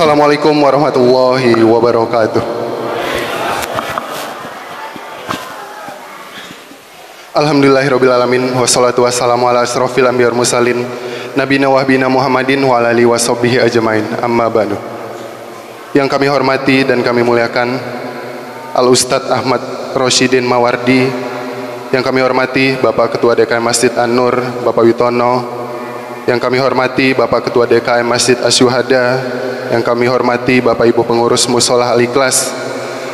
Assalamualaikum warahmatullahi wabarakatuh. Alhamdulillahirabbil alamin wassalatu wassalamu ala asrofil anbiya'i wal mursalin nabiyina wa habibina Muhammadin wa ala alihi washabbihi ajmain. Amma ba'du. Yang kami hormati dan kami muliakan Al Ustadz Ahmad Rosyidin Mawardi, yang kami hormati Bapak Ketua DKM Masjid An-Nur Bapak Witono, yang kami hormati Bapak Ketua DKM Masjid Asy-Syuhada, yang kami hormati Bapak Ibu pengurus Musholah Al-Ikhlas,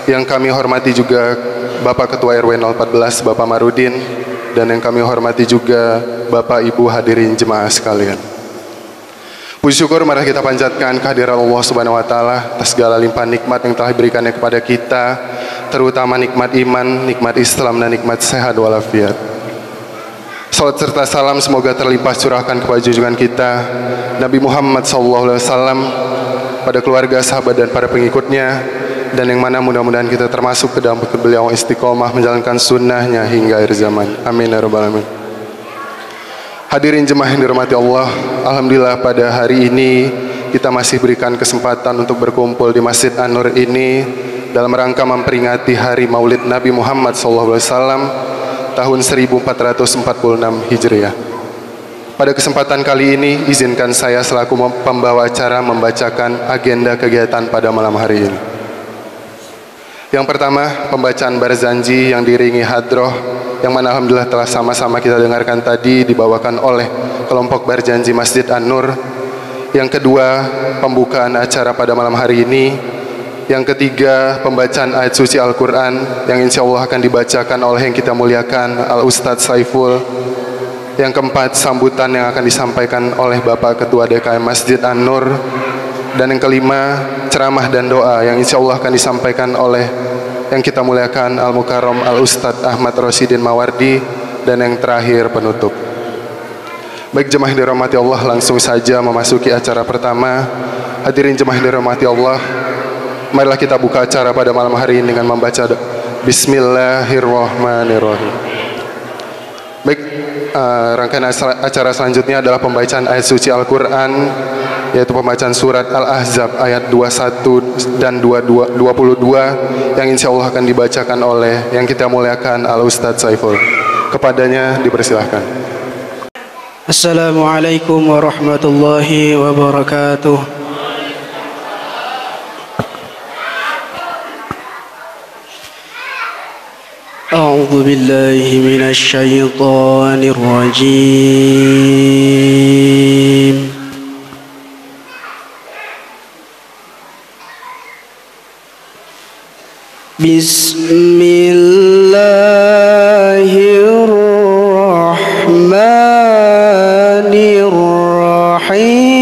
yang kami hormati juga Bapak Ketua RW 014 Bapak Marudin, dan yang kami hormati juga Bapak Ibu hadirin jemaah sekalian. Puji syukur mari kita panjatkan kehadiran Allah Subhanahu wa taala atas segala limpahan nikmat yang telah diberikannya kepada kita, terutama nikmat iman, nikmat Islam, dan nikmat sehat walafiat. Salat serta salam semoga terlimpah curahkan kepada junjungan kita Nabi Muhammad SAW, pada keluarga, sahabat, dan para pengikutnya, dan yang mana mudah-mudahan kita termasuk ke dalam beliau istiqomah menjalankan sunnahnya hingga akhir zaman. Amin ya rabbal alamin. Hadirin jemaah yang dirahmati Allah, alhamdulillah pada hari ini kita masih berikan kesempatan untuk berkumpul di Masjid An-Nur ini dalam rangka memperingati hari Maulid Nabi Muhammad SAW tahun 1446 Hijriah. Pada kesempatan kali ini, izinkan saya selaku pembawa acara membacakan agenda kegiatan pada malam hari ini. Yang pertama, pembacaan barzanji yang diiringi hadroh, yang mana alhamdulillah telah sama-sama kita dengarkan tadi, dibawakan oleh kelompok barzanji Masjid An-Nur. Yang kedua, pembukaan acara pada malam hari ini. Yang ketiga, pembacaan ayat suci Al-Quran, yang insya Allah akan dibacakan oleh yang kita muliakan Al Ustadz Saiful. Yang keempat, sambutan yang akan disampaikan oleh Bapak Ketua DKM Masjid An-Nur. Dan yang kelima, ceramah dan doa yang insya Allah akan disampaikan oleh yang kita muliakan Al-Mukarram Al Ustadz Ahmad Rosyidin Mawardi. Dan yang terakhir, penutup. Baik jemaah yang dirahmati Allah, langsung saja memasuki acara pertama. Hadirin jemaah yang dirahmati Allah, marilah kita buka acara pada malam hari ini dengan membaca Bismillahirrahmanirrahim. Baik, rangkaian acara selanjutnya adalah pembacaan ayat suci Al-Quran, yaitu pembacaan surat Al-Ahzab ayat 21 dan 22 yang insya Allah akan dibacakan oleh yang kita muliakan Al Ustadz Saiful. Kepadanya dipersilahkan. Assalamualaikum warahmatullahi wabarakatuh. أعوذ بالله من الشيطان الرجيم بسم الله الرحمن الرحيم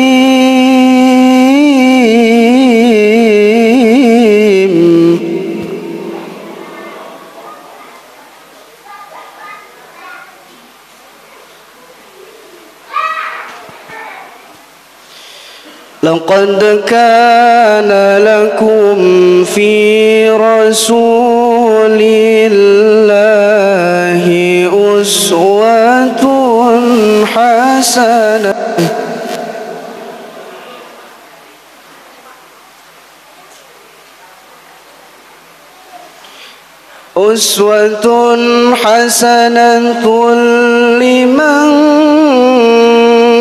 لقد كان لكم في رسول الله أسوة حسنة لمن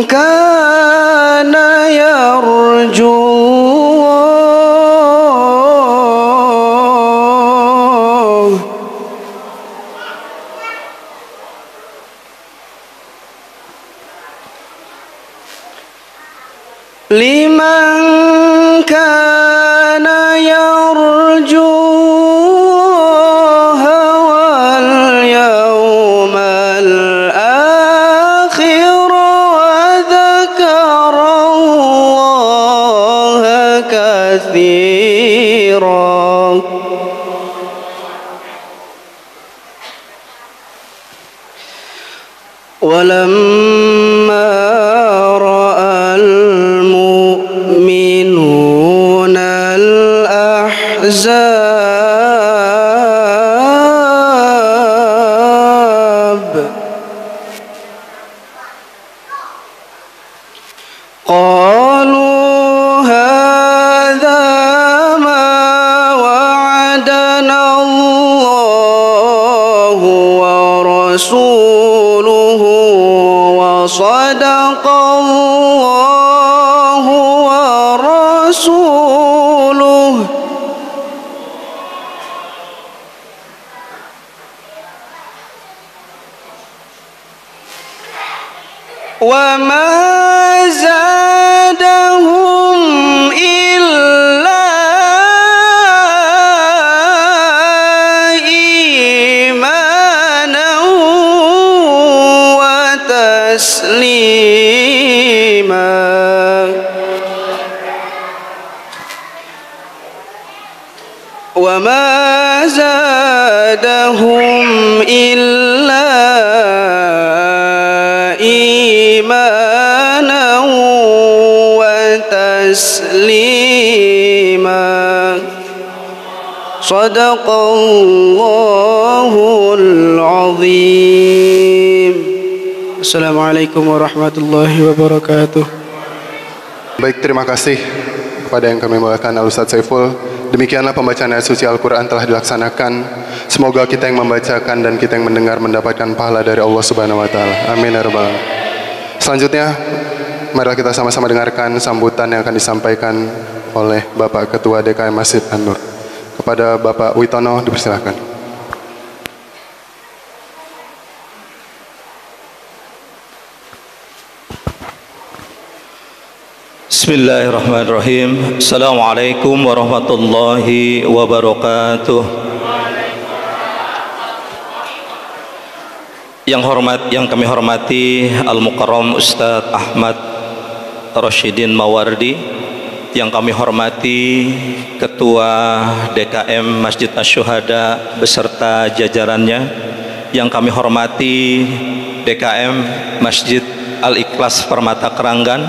كان يرجو الله واليوم الآخر وذكر كثيرا ولما رأى المؤمنون الأحزاب قالوا هذا ما وعدنا الله ورسوله وصدق الله ورسوله وما زادهم إلا إيمانا وتسليما وما زادهم إلا إيمانا وتسليما صدق الله العظيم. Assalamualaikum warahmatullahi wabarakatuh. Baik, terima kasih kepada yang kami muliakan Al-Ustaz Saiful. Demikianlah pembacaan ayat suci Al-Quran telah dilaksanakan. Semoga kita yang membacakan dan kita yang mendengar mendapatkan pahala dari Allah Subhanahu wa Ta'ala. Amin ya rabbal alamin. Selanjutnya, marilah kita sama-sama dengarkan sambutan yang akan disampaikan oleh Bapak Ketua DKM Masjid An-Nur. Kepada Bapak Witono dipersilakan. Bismillahirrahmanirrahim. Assalamualaikum warahmatullahi wabarakatuh. Yang kami hormati Al-Mukarram Ustadz Ahmad Rasyidin Mawardi, yang kami hormati Ketua DKM Masjid Asy-Syuhada beserta jajarannya, yang kami hormati DKM Masjid Al-Ikhlas Permata Keranggan,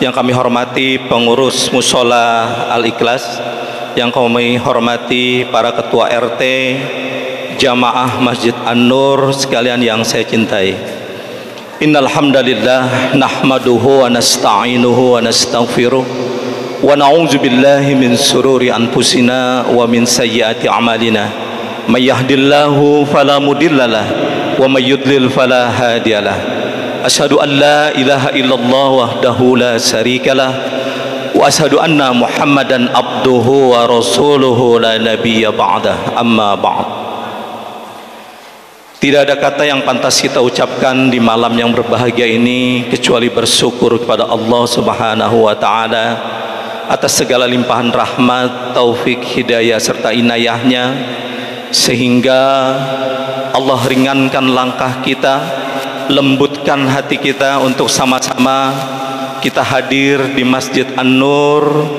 yang kami hormati pengurus Musola Al-Ikhlas, yang kami hormati para ketua RT, jamaah Masjid An-Nur sekalian yang saya cintai. Innal hamdalillah nahmaduhu wa nasta'inuhu wa nastaghfiruh wa na'udzu billahi min sururi anfusina wa min sayyiati a'malina. May yahdihillahu fala mudhillalah wa may yudlil fala hadiyalah. Asyhadu an la ilaha illallah wahdahu la syarikalah wa asyhadu anna Muhammadan abduhu wa rasuluhu la nabiyya ba'dah. Amma ba'd. Tidak ada kata yang pantas kita ucapkan di malam yang berbahagia ini kecuali bersyukur kepada Allah Subhanahu wa taala atas segala limpahan rahmat, taufik, hidayah serta inayahnya, sehingga Allah ringankan langkah kita, lembutkan hati kita untuk sama-sama kita hadir di Masjid An-Nur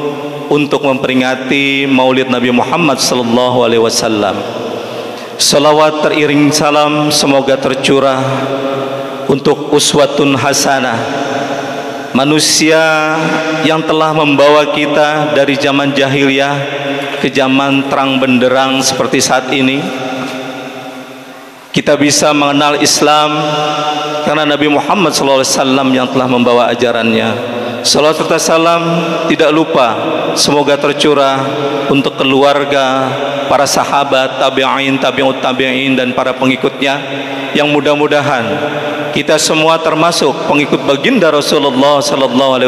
untuk memperingati Maulid Nabi Muhammad sallallahu alaihi wasallam. Salawat teriring salam semoga tercurah untuk uswatun hasanah, manusia yang telah membawa kita dari zaman jahiliyah ke zaman terang benderang seperti saat ini. Kita bisa mengenal Islam karena Nabi Muhammad SAW yang telah membawa ajarannya. Salawat serta salam tidak lupa semoga tercurah untuk keluarga, para sahabat, tabi'in, tabi'ut tabi'in, dan para pengikutnya, yang mudah-mudahan kita semua termasuk pengikut baginda Rasulullah SAW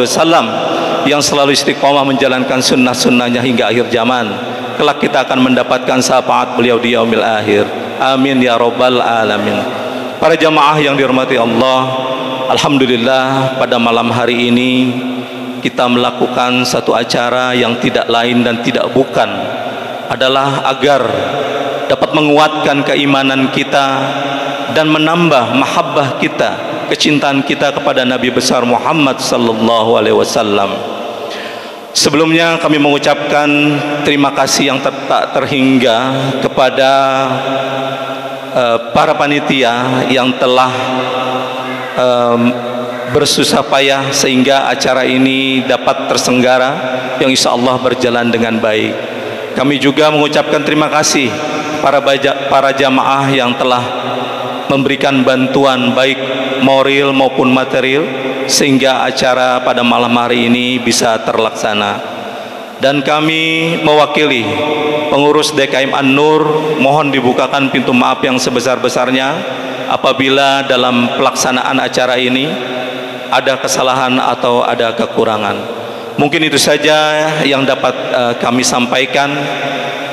yang selalu istiqomah menjalankan sunnah-sunnahnya hingga akhir zaman. Kelak kita akan mendapatkan syafaat beliau di yaumil akhir. Amin ya rabbal alamin. Para jamaah yang dirahmati Allah, alhamdulillah pada malam hari ini kita melakukan satu acara yang tidak lain dan tidak bukan adalah agar dapat menguatkan keimanan kita dan menambah mahabbah kita, kecintaan kita kepada Nabi besar Muhammad sallallahu alaihi wasallam. Sebelumnya kami mengucapkan terima kasih yang tak terhingga kepada para panitia yang telah bersusah payah sehingga acara ini dapat terselenggara yang insya Allah berjalan dengan baik. Kami juga mengucapkan terima kasih para jamaah yang telah memberikan bantuan baik moral maupun material sehingga acara pada malam hari ini bisa terlaksana. Dan kami mewakili pengurus DKM An-Nur mohon dibukakan pintu maaf yang sebesar-besarnya apabila dalam pelaksanaan acara ini ada kesalahan atau ada kekurangan. Mungkin itu saja yang dapat kami sampaikan.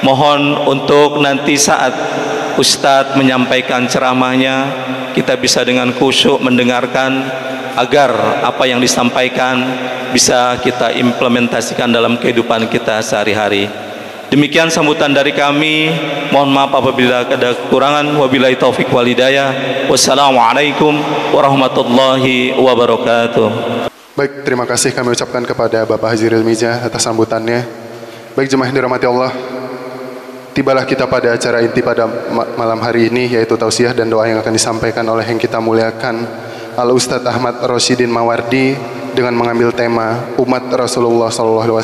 Mohon untuk nanti saat Ustadz menyampaikan ceramahnya kita bisa dengan khusyuk mendengarkan agar apa yang disampaikan bisa kita implementasikan dalam kehidupan kita sehari-hari. Demikian sambutan dari kami. Mohon maaf apabila ada kekurangan. Wabillahi taufik wal hidayah. Wassalamualaikum warahmatullahi wabarakatuh. Baik, terima kasih kami ucapkan kepada Bapak Haji Rilmiza atas sambutannya. Baik jemaah yang dirahmati Allah, tibalah kita pada acara inti pada malam hari ini, yaitu tausiah dan doa yang akan disampaikan oleh yang kita muliakan Al-Ustadz Ahmad Rashidin Mawardi dengan mengambil tema umat Rasulullah SAW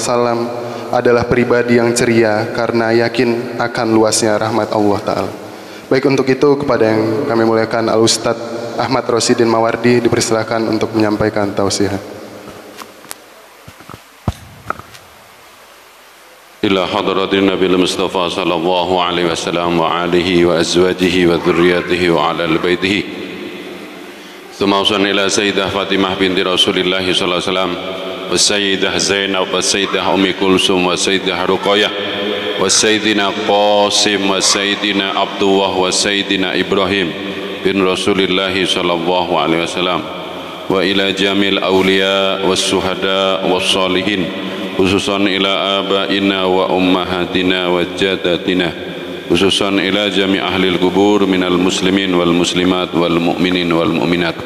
adalah pribadi yang ceria karena yakin akan luasnya rahmat Allah Ta'ala. Baik, untuk itu kepada yang kami muliakan Al-Ustadz Ahmad Rashidin Mawardi dipersilakan untuk menyampaikan tausiah. Ila hadratin Nabi Mustafa sallallahu alaihi wasallam wa alihi wa azwajihi wa dhurriyyatihi wa ala al-baitihi. Thumma usalli ila Sayyidah Fatimah binti Rasulillah sallallahu alaihi wasallam wa Sayyidah Zainab wa Sayyidah Ummi Kulsum wa Sayyidah Ruqayyah wa Sayyidina Qasim wa Sayyidina Abdullah wa Sayyidina Ibrahim bin Rasulillah sallallahu alaihi wasallam wa ila jamil awliya was suhada was salihin khususan ila abaina wa ummahatina wa jadatina khususan ila jami' ahlil kubur minal muslimin wal muslimat wal mu'minin wal mu'minat.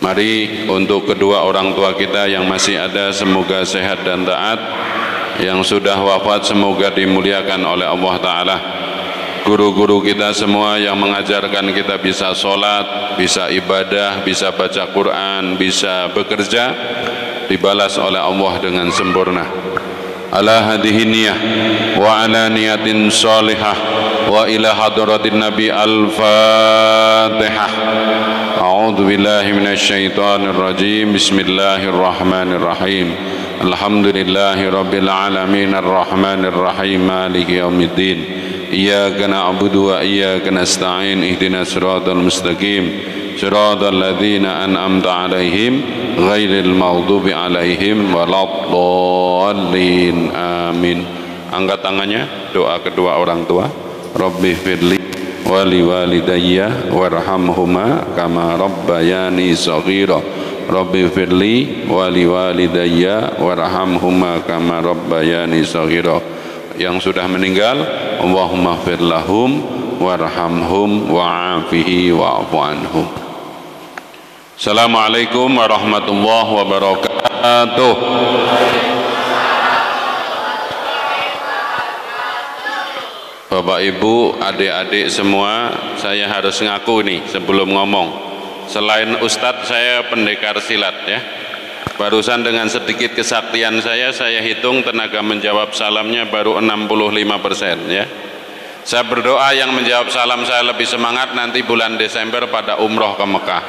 Mari untuk kedua orang tua kita yang masih ada semoga sehat dan taat, yang sudah wafat semoga dimuliakan oleh Allah Ta'ala. Guru-guru kita semua yang mengajarkan kita bisa sholat, bisa ibadah, bisa baca Quran, bisa bekerja, dibalas oleh Allah dengan sempurna. Ala hadhihi niyah wa ala niyatin salihah wa ila hadratin Nabi al-Fatihah. A'udzu billahi minasyaitonir rajim. Bismillahirrahmanirrahim. Alhamdulillahi rabbil alamin arrahmanir rahim maliki yaumiddin. Iyyaka na'budu wa iyyaka nasta'in ihdinas siratal mustaqim siratal ladzina an'amta 'alaihim ghairil maghdubi 'alaihim waladdallin. Amin. Angkat tangannya, doa kedua orang tua. Rabbi firli wali walidayya warhamhuma kama rabbayani shaghira. Rabbi firli wali walidayya warhamhuma kama rabbayani shaghira. Yang sudah meninggal, Allahumma fir lahum warhamhum wa'afihi wa'fu anhum. Assalamualaikum warahmatullahi wabarakatuh. Bapak Ibu, adik-adik semua, saya harus ngaku nih sebelum ngomong. Selain Ustadz, saya pendekar silat ya. Barusan dengan sedikit kesaktian saya hitung tenaga menjawab salamnya baru 65% ya. Saya berdoa yang menjawab salam saya lebih semangat nanti bulan Desember pada umroh ke Mekah.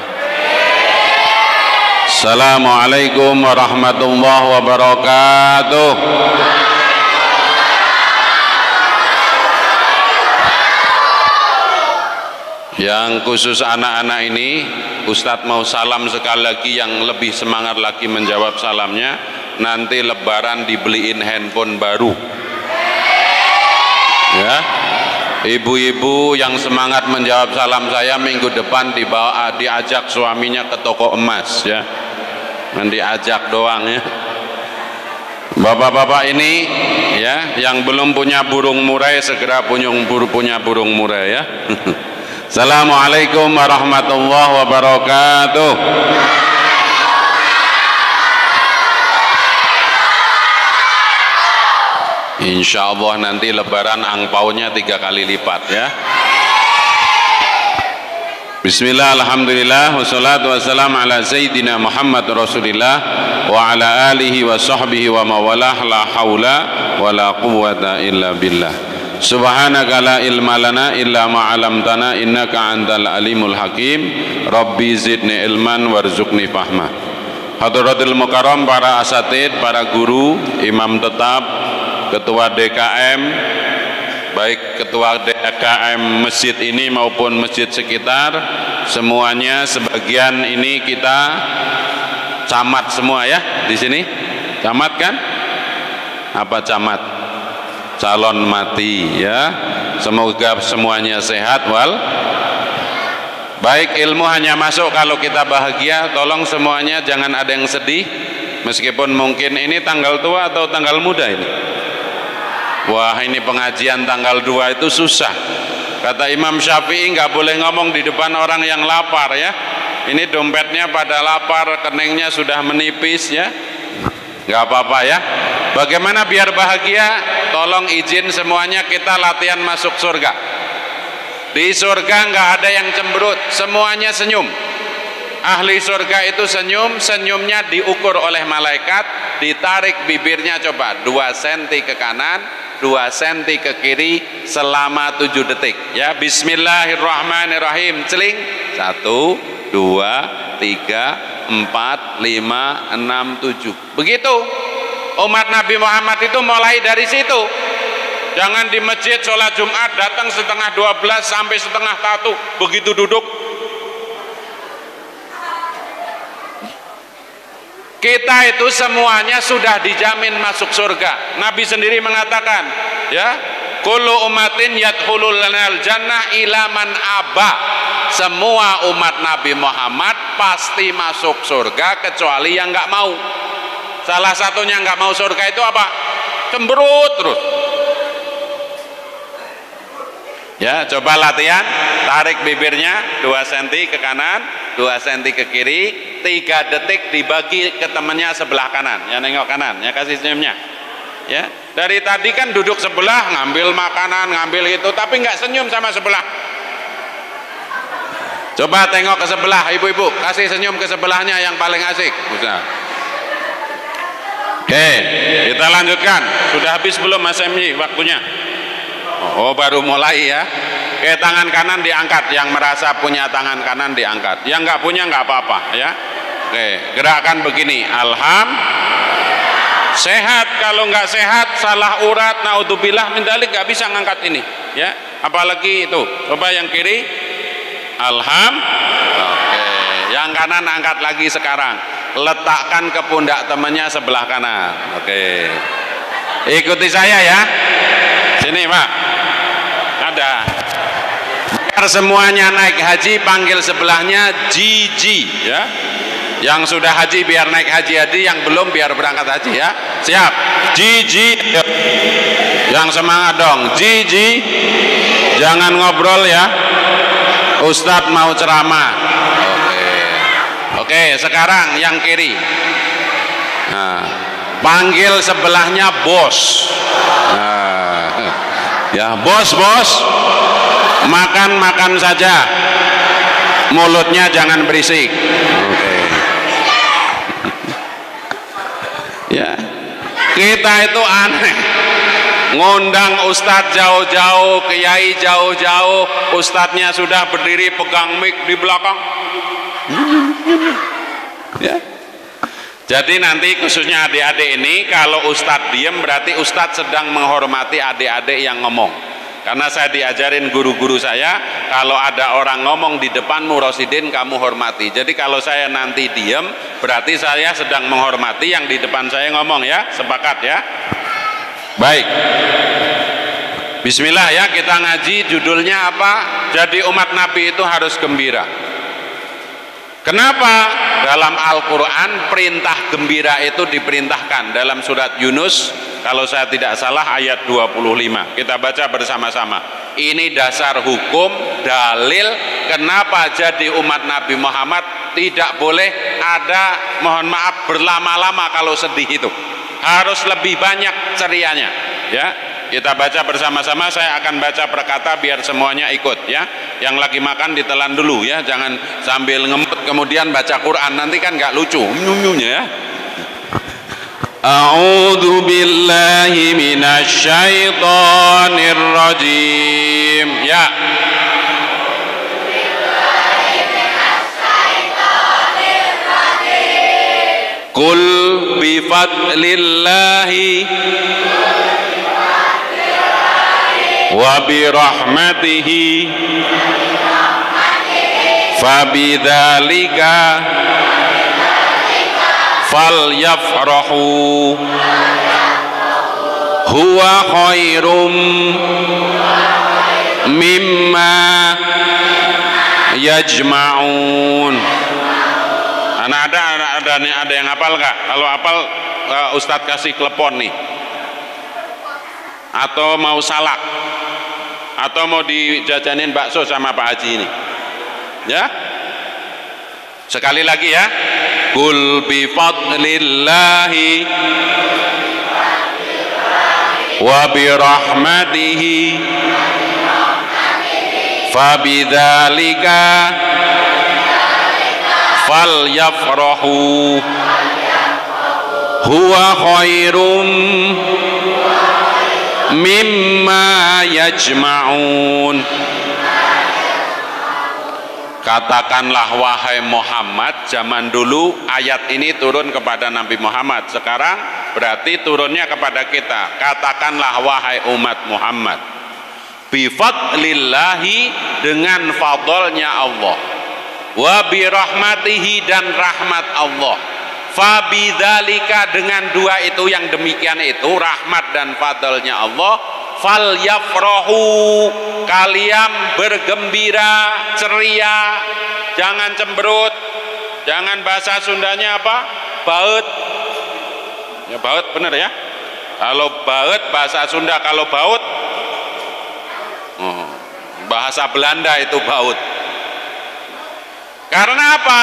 Assalamualaikum warahmatullahi wabarakatuh. Yang khusus anak-anak ini, Ustadz mau salam sekali lagi yang lebih semangat lagi menjawab salamnya. Nanti lebaran dibeliin handphone baru ya. Ibu-ibu yang semangat menjawab salam saya minggu depan diajak suaminya ke toko emas ya. Nanti ajak doang ya. Bapak-bapak ini ya, yang belum punya burung murai segera punya burung murai ya. Assalamualaikum warahmatullahi wabarakatuh. Insya Allah nanti lebaran angpaunya 3 kali lipat ya. Bismillah, alhamdulillah, wassalatu wassalamu ala Sayyidina Muhammad Rasulillah wa ala alihi wa sahbihi wa mawalah, la hawla wa la quwwata illa billah. Subhanaka la ilma lana illa ma 'allamtana innaka antal alimul hakim. Rabbi zidni ilman warzuqni fahma. Hadratul mukarram, para asatid, para guru, imam tetap, ketua DKM, baik ketua DKM masjid ini maupun masjid sekitar, semuanya, sebagian ini kita camat semua ya di sini. Camat kan? Apa camat? Calon mati ya. Semoga semuanya sehat wal baik. Ilmu hanya masuk kalau kita bahagia. Tolong semuanya jangan ada yang sedih, meskipun mungkin ini tanggal tua atau tanggal muda ini. Wah, ini pengajian tanggal 2 itu susah. Kata Imam Syafi'i nggak boleh ngomong di depan orang yang lapar ya. Ini dompetnya pada lapar, keningnya sudah menipis ya. Nggak apa-apa ya. Bagaimana biar bahagia? Tolong izin semuanya kita latihan masuk surga. Di surga nggak ada yang cemberut, semuanya senyum. Ahli surga itu senyum, senyumnya diukur oleh malaikat, ditarik bibirnya coba 2 cm ke kanan, 2 cm ke kiri selama 7 detik ya. Bismillahirrahmanirrahim. Celing. 1, 2, 3, 4, 5, 6, 7. Begitu. Umat Nabi Muhammad itu mulai dari situ. Jangan di masjid sholat Jumat datang setengah 12 sampai setengah 1, begitu duduk. Kita itu semuanya sudah dijamin masuk surga. Nabi sendiri mengatakan, ya, kullu umatin yadkhulul jannah ila man aba. Semua umat Nabi Muhammad pasti masuk surga kecuali yang nggak mau. Salah satunya nggak mau surga itu apa? Cemberut terus. Ya, coba latihan, tarik bibirnya 2 cm ke kanan, 2 cm ke kiri, 3 detik dibagi ke temannya sebelah kanan. Ya, nengok kanan, ya, kasih senyumnya. Ya, dari tadi kan duduk sebelah, ngambil makanan, ngambil itu, tapi nggak senyum sama sebelah. Coba tengok ke sebelah, ibu-ibu, kasih senyum ke sebelahnya yang paling asik. Udah. Oke, kita lanjutkan. Sudah habis belum Mas MY waktunya? Oh, baru mulai ya. Oke, tangan kanan diangkat. Yang merasa punya tangan kanan diangkat. Yang nggak punya nggak apa-apa ya. Oke, gerakan begini. Sehat. Kalau nggak sehat, salah urat, naudzubillah min dzalik, nggak bisa ngangkat ini ya. Apalagi itu. Coba yang kiri. Oke, yang kanan angkat lagi sekarang. Letakkan ke pundak temannya sebelah kanan. Oke, ikuti saya ya. Sini Pak, ada. Biar semuanya naik haji, panggil sebelahnya Jiji ya. Yang sudah haji biar naik haji, yang belum biar berangkat haji ya. Siap? Jiji. Yang semangat dong. Jiji. Jangan ngobrol ya. Ustadz mau ceramah. Oke, sekarang yang kiri. Nah, panggil sebelahnya bos. Nah, ya, bos, makan saja, mulutnya jangan berisik. Oke. Ya, kita itu aneh. Ngundang ustadz jauh-jauh, kiai jauh-jauh, ustadznya sudah berdiri pegang mic di belakang. Ya. Jadi nanti khususnya adik-adik ini, kalau ustadz diem berarti ustadz sedang menghormati adik-adik yang ngomong. Karena saya diajarin guru-guru saya, kalau ada orang ngomong di depanmu Rosidin, kamu hormati. Jadi kalau saya nanti diem berarti saya sedang menghormati yang di depan saya ngomong ya. Sepakat ya? Baik. Bismillah ya, kita ngaji. Judulnya apa? Jadi umat Nabi itu harus gembira. Kenapa? Dalam Al-Quran perintah gembira itu diperintahkan dalam surat Yunus, kalau saya tidak salah ayat 25. Kita baca bersama-sama. Ini dasar hukum, dalil kenapa jadi umat Nabi Muhammad tidak boleh ada, mohon maaf, berlama-lama kalau sedih itu. Harus lebih banyak cerianya. Ya, kita baca bersama-sama. Saya akan baca per kata biar semuanya ikut ya. Yang lagi makan ditelan dulu ya, jangan sambil ngemut kemudian baca Quran, nanti kan nggak lucu nyunyunya ya. A'udzu billahi minasyaitonir rajim. Ya. Qul bi fadlillahi wa bi rahmatihi fabidzalika falyafrahu huwa khairum mimma yajma'un. Ada yang hafal nggak? Kalau hafal Ustadz kasih klepon nih. Atau mau salak, atau mau dijajanin bakso sama Pak Haji ini. Ya. Sekali lagi ya. Qul bi fadlillahi wa bi rahmatihi fabidzalika falyafrahu huwa khairum mimma yajma'un. Katakanlah wahai Muhammad, zaman dulu ayat ini turun kepada Nabi Muhammad, sekarang berarti turunnya kepada kita. Katakanlah wahai umat Muhammad, bifadlillahi, dengan fadlnya Allah, wa birahmatihi, dan rahmat Allah, fabidzalika, dengan dua itu yang demikian itu, rahmat dan fadlnya Allah, falyafrahu, kalian bergembira, ceria, jangan cemberut, jangan bahasa Sundanya apa? Baut. Ya baut bener ya. Kalau baut bahasa Sunda, kalau baut bahasa Belanda itu baut. Karena apa?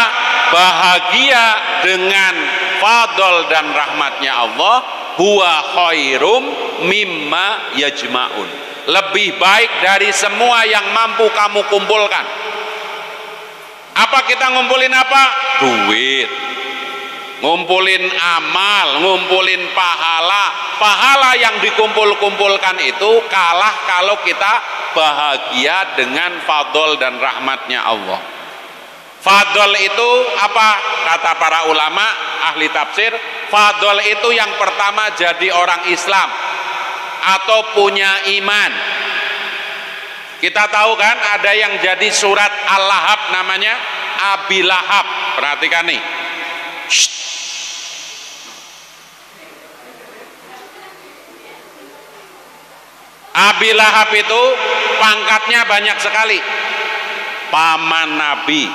Bahagia dengan fadl dan rahmatnya Allah, huwa khairum mimma yajma'un, lebih baik dari semua yang mampu kamu kumpulkan. Apa kita ngumpulin apa? Duit, ngumpulin amal, ngumpulin pahala. Pahala yang dikumpul-kumpulkan itu kalah kalau kita bahagia dengan fadl dan rahmatnya Allah. Fadl itu apa? Kata para ulama ahli tafsir, fadl itu yang pertama jadi orang Islam atau punya iman. Kita tahu kan ada yang jadi surat Al-Lahab namanya Abi Lahab. Perhatikan nih. Abi Lahab itu pangkatnya banyak sekali. Paman Nabi,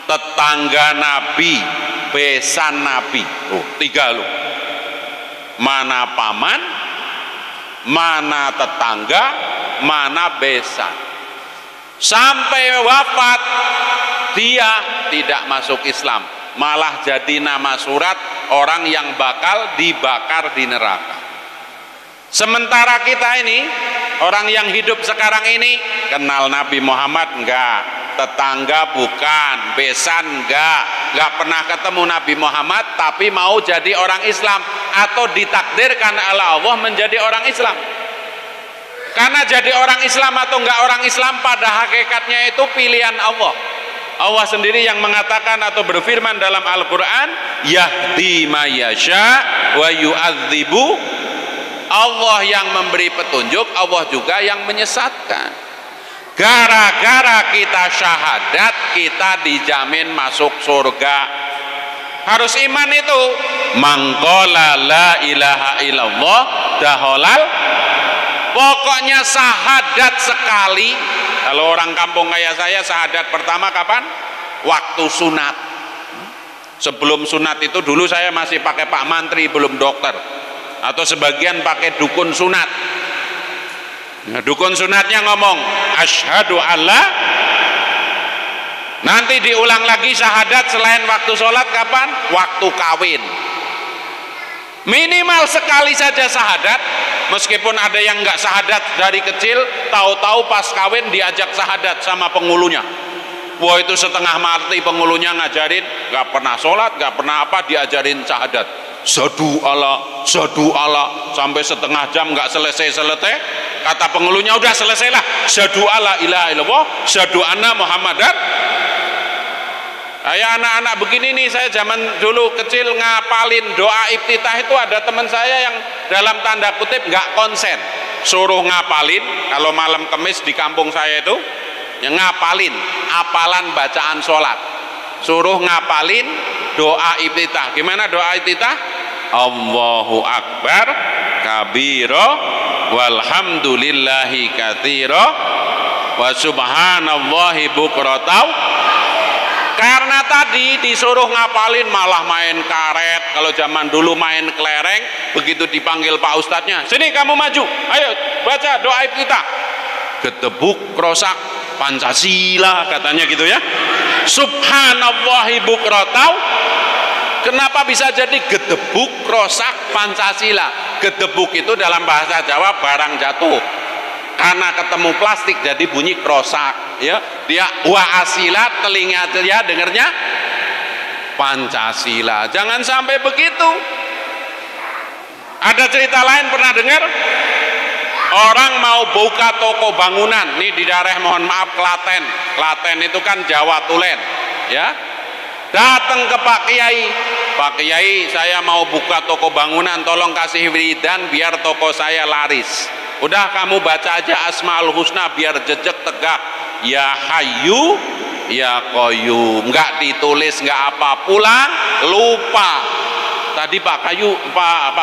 tetangga Nabi, besan Nabi. Oh, tiga loh. Mana paman, mana tetangga, mana besan. Sampai wafat dia tidak masuk Islam, malah jadi nama surat orang yang bakal dibakar di neraka. Sementara kita ini, orang yang hidup sekarang ini, kenal Nabi Muhammad enggak, tetangga bukan, besan enggak pernah ketemu Nabi Muhammad, tapi mau jadi orang Islam atau ditakdirkan oleh Allah menjadi orang Islam. Karena jadi orang Islam atau enggak orang Islam pada hakikatnya itu pilihan Allah. Allah sendiri yang mengatakan atau berfirman dalam Al-Quran, yahdi ma yasha wa yu'adzibu. Allah yang memberi petunjuk, Allah juga yang menyesatkan. Gara-gara kita syahadat, kita dijamin masuk surga. Harus iman itu. Mangqala la ilaha illallah daholal. Pokoknya syahadat sekali. Kalau orang kampung kayak saya, syahadat pertama kapan? Waktu sunat. Sebelum sunat itu dulu saya masih pakai Pak Mantri, belum dokter. Atau sebagian pakai dukun sunat. Nah, dukun sunatnya ngomong asyhadu alla, nanti diulang lagi syahadat selain waktu sholat kapan? Waktu kawin. Minimal sekali saja syahadat Meskipun ada yang nggak syahadat dari kecil, tahu-tahu pas kawin diajak syahadat sama pengulunya. Wah, itu setengah mati pengulunya ngajarin, nggak pernah sholat, nggak pernah apa, diajarin syahadat. Sadu Allah, sampai setengah jam nggak selesai. Kata pengulunya, udah selesailah. Sadu Allah ilaha illallah, sadu anna Muhammadan. Kayak anak-anak begini nih, saya zaman dulu kecil ngapalin doa iftitah itu, ada teman saya yang dalam tanda kutip nggak konsen, suruh ngapalin. Kalau malam Kamis di kampung saya itu yang ngapalin apalan bacaan sholat, suruh ngapalin doa iftitah. Gimana doa iftitah? Allahu Akbar kabiro walhamdulillahi katsiro wa subhanallahi bukrotau. Karena tadi disuruh ngapalin malah main karet. Kalau zaman dulu main kelereng, begitu dipanggil Pak Ustadznya, sini kamu maju, ayo baca doa iftitah. Getebuk krosak Pancasila katanya gitu ya. Subhanallahi bukrotau. Kenapa bisa jadi gedebuk krosak Pancasila? Gedebuk itu dalam bahasa Jawa barang jatuh. Karena ketemu plastik jadi bunyi krosak, ya. Dia wa asila, telinga dia dengernya Pancasila. Jangan sampai begitu. Ada cerita lain pernah dengar? Orang mau buka toko bangunan nih di daerah, mohon maaf, Klaten. Klaten itu kan Jawa Tulen, ya. Datang ke Pak Kiai. Pak Kiai, saya mau buka toko bangunan, tolong kasih wiridan biar toko saya laris. Udah, kamu baca aja Asmaul Husna biar jejak tegak. Ya Hayyu ya Qayyum. Enggak ditulis, enggak apa, pulang lupa. Tadi Pak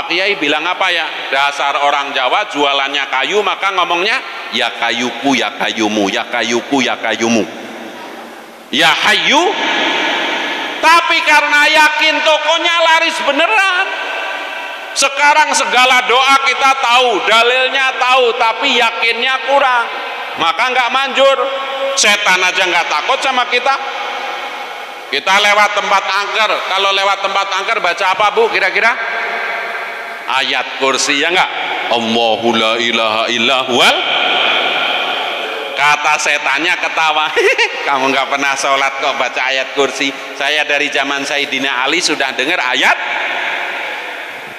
Kiai bilang apa ya? Dasar orang Jawa jualannya kayu, maka ngomongnya ya kayuku ya kayumu, ya kayuku ya kayumu. Ya Hayyu. Tapi karena yakin tokonya laris beneran. Sekarang segala doa kita tahu, dalilnya tahu, tapi yakinnya kurang, maka nggak manjur. Setan aja nggak takut sama kita. Kita lewat tempat angker, kalau lewat tempat angker baca apa Bu kira-kira? Ayat kursi, ya nggak? Allahu la ilaha illa huwal. Kata setannya ketawa, kamu nggak pernah sholat kok baca ayat kursi. Saya dari zaman Sayyidina Ali sudah dengar ayat.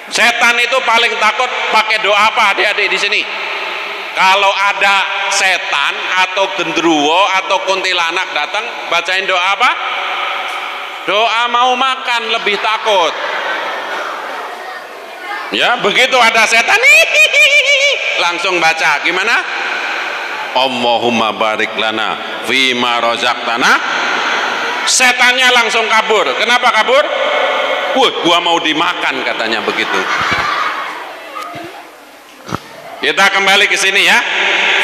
Setan itu paling takut pakai doa apa adik-adik di sini? Kalau ada setan atau gendruwo atau kuntilanak datang, bacain doa apa? Doa mau makan, lebih takut. Ya, begitu ada setan, langsung baca gimana? Allahumma barik lana fima rozaqtana. Setannya langsung kabur. Kenapa kabur? Gua mau dimakan katanya begitu. Kita kembali ke sini ya.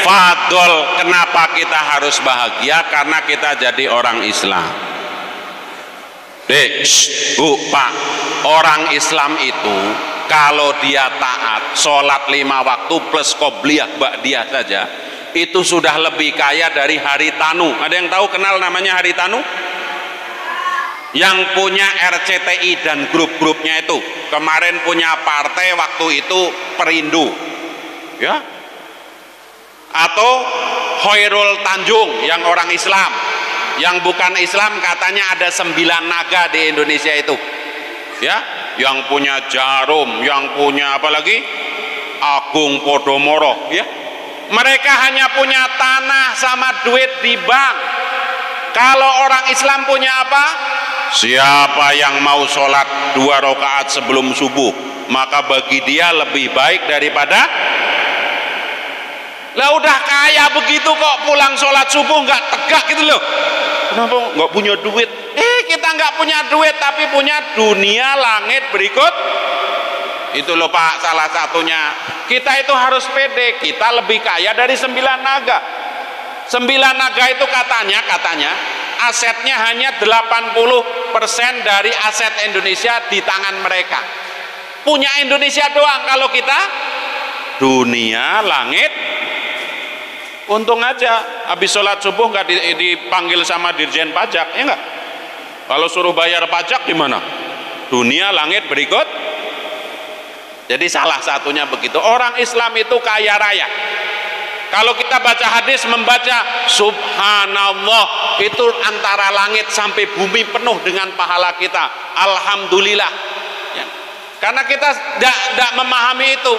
Fadol, kenapa kita harus bahagia? Karena kita jadi orang Islam. Bu, Pak, orang Islam itu kalau dia taat, sholat 5 waktu plus qobliyah ba'diyah saja, itu sudah lebih kaya dari Haritanu. Ada yang tahu kenal namanya Haritanu? Yang punya RCTI dan grup-grupnya itu. Kemarin punya partai waktu itu Perindo, ya. Atau Hoirul Tanjung yang orang Islam. Yang bukan Islam katanya ada 9 naga di Indonesia itu, ya. Yang punya Jarum, yang punya apa lagi? Agung Podomoro, ya. Mereka hanya punya tanah sama duit di bank. Kalau orang Islam punya apa? Siapa yang mau sholat 2 rakaat sebelum subuh, maka bagi dia lebih baik daripada. Lah udah kaya begitu kok pulang sholat subuh nggak tegak gitu loh. Kenapa nggak punya duit? Kita nggak punya duit tapi punya dunia langit berikut. Itu loh Pak, salah satunya. Kita itu harus pede, kita lebih kaya dari 9 naga. 9 naga itu katanya asetnya hanya 80% dari aset Indonesia di tangan mereka. Punya Indonesia doang. Kalau kita dunia langit. Untung aja habis sholat subuh nggak dipanggil sama Dirjen Pajak, ya nggak? Kalau suruh bayar pajak gimana? Dunia langit berikut. Jadi salah satunya begitu. Orang Islam itu kaya raya. Kalau kita baca hadis, membaca subhanallah, itu antara langit sampai bumi penuh dengan pahala kita. Alhamdulillah ya. Karena kita tidak memahami itu,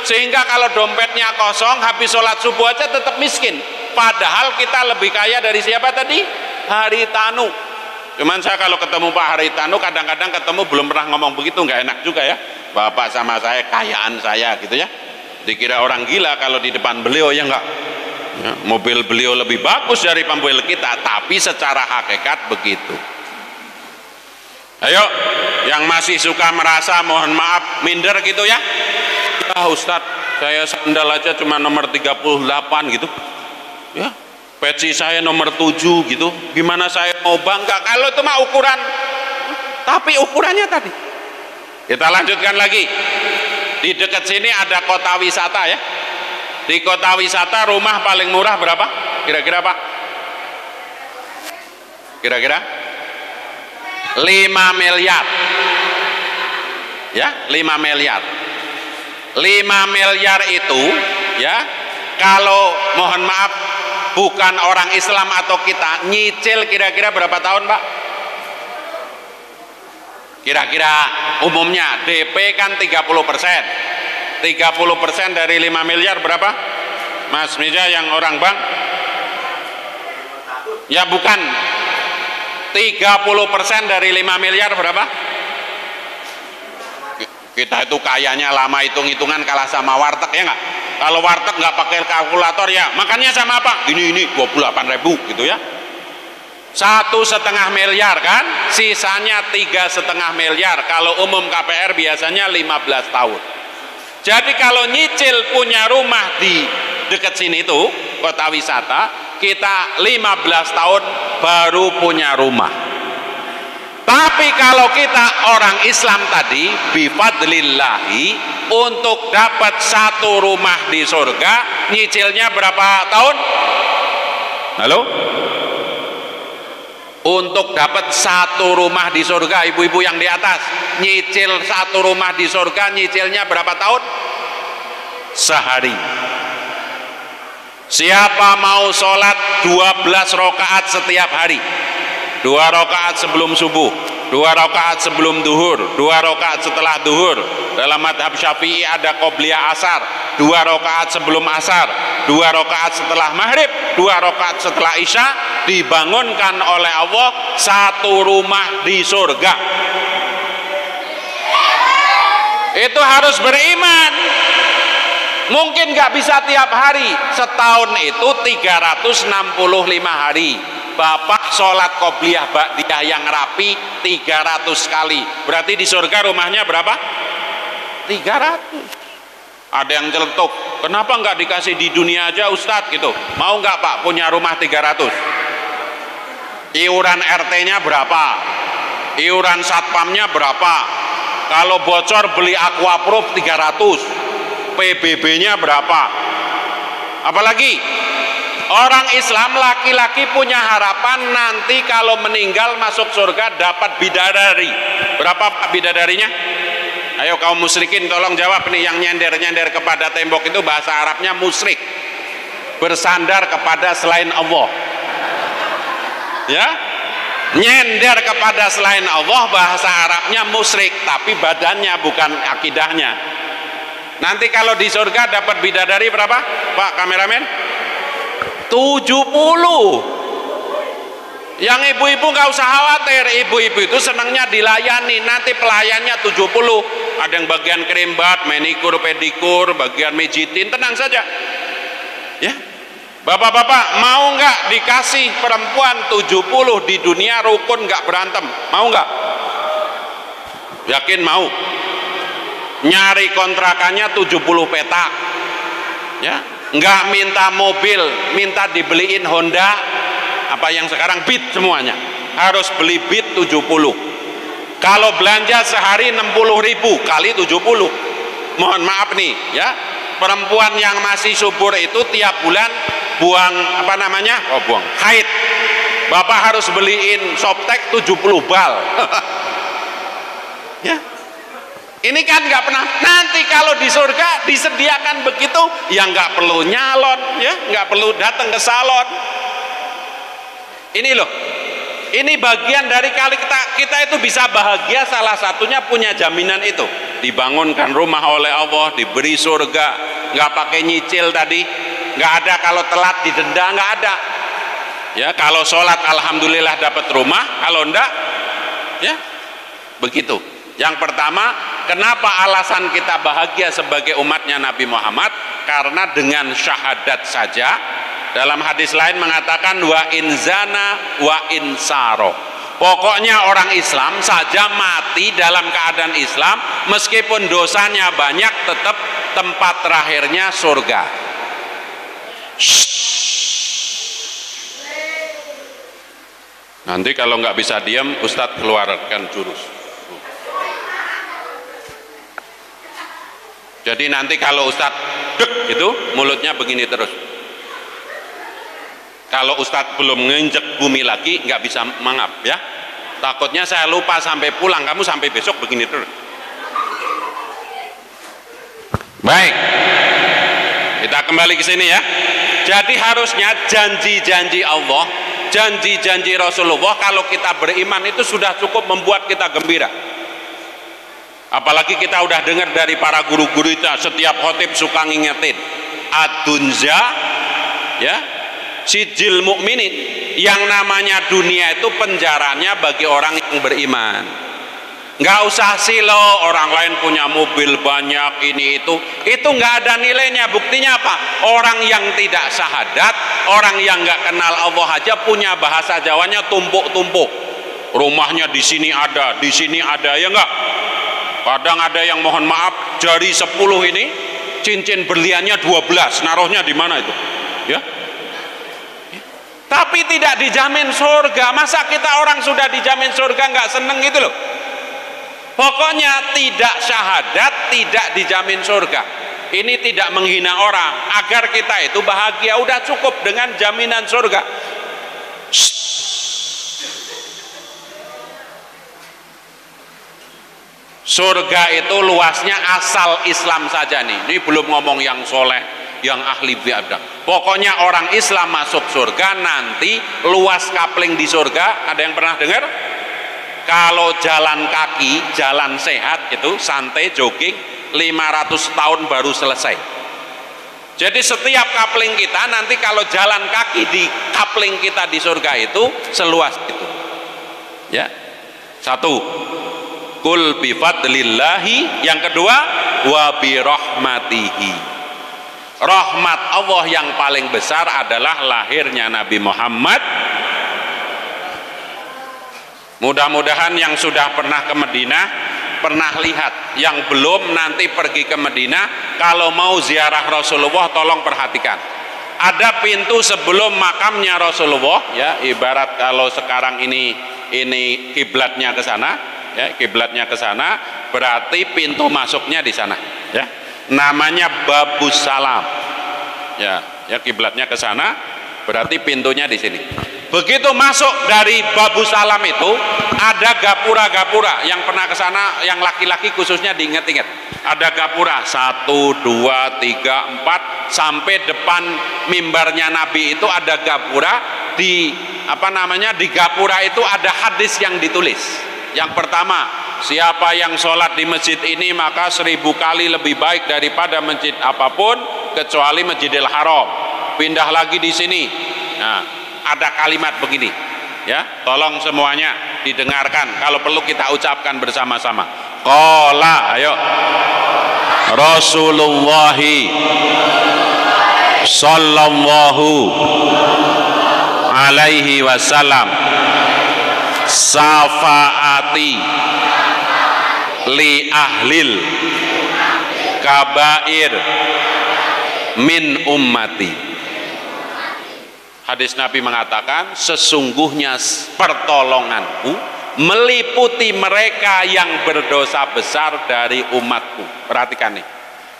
sehingga kalau dompetnya kosong habis sholat subuh aja tetap miskin, padahal kita lebih kaya dari siapa tadi? Haritanu. Cuman saya kalau ketemu Pak Haritanu, kadang-kadang ketemu belum pernah ngomong begitu, nggak enak juga ya. Bapak sama saya, kayaan saya gitu ya, dikira orang gila kalau di depan beliau, ya enggak ya, mobil beliau lebih bagus dari mobil kita, tapi secara hakikat begitu. Ayo yang masih suka merasa mohon maaf minder gitu ya, ya Ustadz saya sandal aja cuma nomor 38 gitu ya, peci saya nomor 7 gitu, gimana saya mau bangga kalau itu mah ukuran, tapi ukurannya tadi. Kita lanjutkan lagi. Di dekat sini ada kota wisata ya. Di kota wisata rumah paling murah berapa? Kira-kira Pak? Kira-kira? 5 miliar. Ya, 5 miliar. 5 miliar itu ya, kalau mohon maaf bukan orang Islam atau kita, nyicil kira-kira berapa tahun Pak? Kira-kira umumnya DP kan 30%. 30% dari 5 miliar berapa? Mas Miza yang orang bank? Ya bukan. 30% dari 5 miliar berapa? Kita itu kayaknya lama hitung-hitungan kalah sama warteg ya nggak? Kalau warteg nggak pakai kalkulator ya, makannya sama apa? Ini 28.000 gitu ya. 1,5 miliar kan, sisanya 3,5 miliar. Kalau umum KPR biasanya 15 tahun. Jadi kalau nyicil punya rumah di dekat sini tuh, kota wisata, kita 15 tahun baru punya rumah. Tapi kalau kita orang Islam tadi, bifadlillahi, untuk dapat satu rumah di surga, nyicilnya berapa tahun? Halo? Untuk dapat satu rumah di surga, ibu-ibu yang di atas, nyicil satu rumah di surga, nyicilnya berapa tahun? Sehari. Siapa mau sholat 12 rakaat setiap hari? 2 rakaat sebelum subuh, 2 rakaat sebelum duhur, 2 rakaat setelah duhur. Dalam madhab Syafi'i ada qobliyah asar, 2 rakaat sebelum asar, 2 rakaat setelah maghrib, 2 rakaat setelah isya, dibangunkan oleh Allah satu rumah di surga. Itu harus beriman. Mungkin nggak bisa tiap hari, setahun itu 365 hari. Bapak sholat qobliyah ba'diyah yang rapi 300 kali, berarti di surga rumahnya berapa? 300. Ada yang celetuk, kenapa nggak dikasih di dunia aja Ustadz gitu? Mau nggak Pak punya rumah 300? Iuran RT-nya berapa? Iuran satpamnya berapa? Kalau bocor beli aquaproof 300, PBB-nya berapa? Apalagi orang Islam laki-laki punya harapan nanti kalau meninggal masuk surga dapat bidadari. Berapa bidadarinya? Ayo kaum musyrikin tolong jawab nih, yang nyender-nyender kepada tembok itu bahasa Arabnya musyrik, bersandar kepada selain Allah ya, nyender kepada selain Allah, bahasa Arabnya musyrik, tapi badannya bukan akidahnya. Nanti kalau di surga dapat bidadari berapa Pak kameramen? 70. Yang ibu-ibu nggak usah khawatir, ibu-ibu itu senangnya dilayani, nanti pelayannya 70. Ada yang bagian kerimbat, manikur, pedikur, bagian mijitin, tenang saja ya. Bapak-bapak mau nggak dikasih perempuan 70 di dunia, rukun nggak berantem, mau nggak? Yakin mau? Nyari kontrakannya 70 petak ya, nggak minta mobil, minta dibeliin Honda apa yang sekarang Beat, semuanya harus beli Beat 70. Kalau belanja sehari 60.000 kali 70, mohon maaf nih ya, perempuan yang masih subur itu tiap bulan buang apa namanya, buang haid, bapak harus beliin Softtek 70 bal ya. Ini kan nggak pernah. Nanti kalau di surga disediakan begitu, ya nggak perlu nyalon, ya nggak perlu datang ke salon. Ini loh, ini bagian dari kali kita itu bisa bahagia, salah satunya punya jaminan itu. Dibangunkan rumah oleh Allah, diberi surga, nggak pakai nyicil tadi, nggak ada kalau telat didenda, nggak ada. Ya kalau sholat alhamdulillah dapat rumah, kalau enggak, ya begitu. Yang pertama, kenapa alasan kita bahagia sebagai umatnya Nabi Muhammad? Karena dengan syahadat saja, dalam hadis lain mengatakan wa in zana wa in saro. Pokoknya orang Islam saja mati dalam keadaan Islam, meskipun dosanya banyak, tetap tempat terakhirnya surga. Nanti kalau nggak bisa diam, Ustadz keluarkan jurus. Jadi nanti kalau Ustadz dek gitu, mulutnya begini terus. Kalau Ustadz belum nginjek bumi lagi, nggak bisa mangap ya. Takutnya saya lupa sampai pulang, kamu sampai besok begini terus. Baik, kita kembali ke sini ya. Jadi harusnya janji-janji Allah, janji-janji Rasulullah, kalau kita beriman itu sudah cukup membuat kita gembira. Apalagi kita udah dengar dari para guru-guru itu, setiap khotib suka ngingetin ad-dunja ya, sijil mukminin, yang namanya dunia itu penjaranya bagi orang yang beriman. Nggak usah silo, orang lain punya mobil banyak, ini itu nggak ada nilainya. Buktinya apa? Orang yang tidak syahadat, orang yang nggak kenal Allah aja punya bahasa Jawanya tumpuk-tumpuk. Rumahnya di sini ada ya nggak? Kadang ada yang mohon maaf jari 10 ini cincin berliannya 12, naruhnya di mana itu? Ya. Tapi tidak dijamin surga. Masa kita orang sudah dijamin surga nggak seneng gitu loh? Pokoknya tidak syahadat tidak dijamin surga. Ini tidak menghina orang. Agar kita itu bahagia, udah cukup dengan jaminan surga. Surga itu luasnya asal Islam saja nih. Ini belum ngomong yang soleh, yang ahli ibadah. Pokoknya orang Islam masuk surga, nanti luas kapling di surga. Ada yang pernah dengar? Kalau jalan kaki, jalan sehat itu santai jogging 500 tahun baru selesai. Jadi setiap kapling kita nanti kalau jalan kaki di kapling kita di surga itu seluas itu. Ya. Satu, kul bi fadlillahi. Yang kedua, wa bi rahmatihi. Rahmat Allah yang paling besar adalah lahirnya Nabi Muhammad. Mudah-mudahan yang sudah pernah ke Madinah pernah lihat, yang belum nanti pergi ke Madinah, kalau mau ziarah Rasulullah tolong perhatikan. Ada pintu sebelum makamnya Rasulullah ya, ibarat kalau sekarang ini kiblatnya ke sana. Ya, kiblatnya ke sana, berarti pintu masuknya di sana. Ya, namanya Babus Salam. Ya, kiblatnya ke sana, berarti pintunya di sini. Begitu masuk dari Babus Salam itu ada gapura-gapura. Yang pernah ke sana, yang laki-laki khususnya diingat-ingat. Ada gapura 1, 2, 3, 4 sampai depan mimbarnya Nabi itu ada gapura. Di di gapura itu ada hadis yang ditulis. Yang pertama, siapa yang sholat di masjid ini maka 1000 kali lebih baik daripada masjid apapun kecuali Masjidil Haram. Pindah lagi di sini. Nah, ada kalimat begini, ya, tolong semuanya didengarkan. Kalau perlu kita ucapkan bersama-sama. Qala, ayo. Rasulullah sallallahu alaihi wasallam safaati li ahlil kabair min ummati. Hadis Nabi mengatakan, sesungguhnya pertolonganku meliputi mereka yang berdosa besar dari umatku. Perhatikan nih,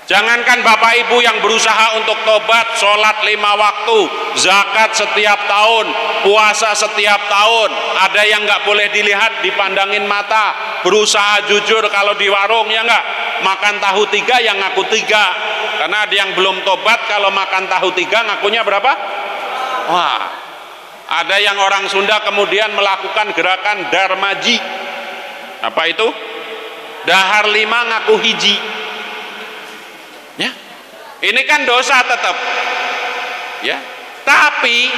jangankan bapak ibu yang berusaha untuk tobat, sholat 5 waktu, zakat setiap tahun, puasa setiap tahun, ada yang nggak boleh dilihat, dipandangin mata, berusaha jujur kalau di warung, ya enggak? Makan tahu 3 yang ngaku 3. Karena ada yang belum tobat kalau makan tahu 3 ngakunya berapa? Wah, ada yang orang Sunda kemudian melakukan gerakan darmaji. Apa itu? Dahar 5 ngaku hiji. Ya, ini kan dosa tetap. Ya, tapi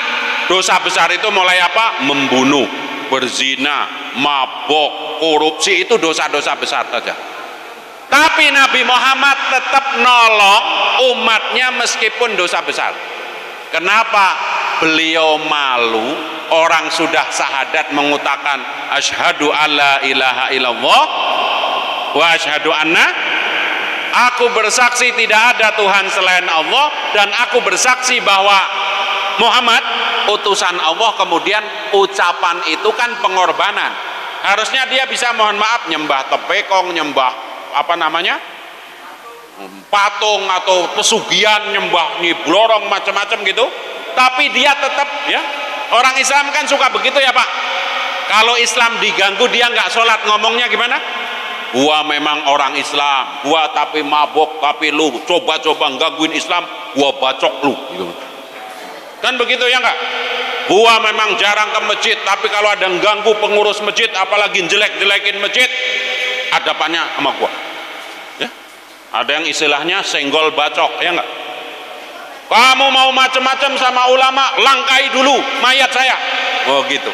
dosa besar itu mulai apa? Membunuh, berzina, mabok, korupsi, itu dosa-dosa besar saja. Tapi Nabi Muhammad tetap nolong umatnya meskipun dosa besar. Kenapa? Beliau malu orang sudah syahadat mengutakan asyhadu alla ilaha illallah wa asyhadu anna, aku bersaksi tidak ada Tuhan selain Allah dan aku bersaksi bahwa Muhammad utusan Allah. Kemudian ucapan itu kan pengorbanan. Harusnya dia bisa mohon maaf nyembah tepekong, nyembah apa namanya, patung atau pesugihan, nyembah nyiblorong macam-macam gitu. Tapi dia tetap, ya, orang Islam kan suka begitu ya Pak. Kalau Islam diganggu dia nggak sholat, ngomongnya gimana? Gua memang orang Islam, gua tapi mabok, tapi lu coba-coba gangguin Islam, gua bacok lu gitu. Kan begitu ya enggak? Gua memang jarang ke masjid, tapi kalau ada yang ganggu pengurus masjid, apalagi jelek-jelekin masjid, hadapannya sama gua. Ya? Ada yang istilahnya senggol bacok, ya enggak? Kamu mau macam-macam sama ulama, langkai dulu mayat saya. Oh gitu.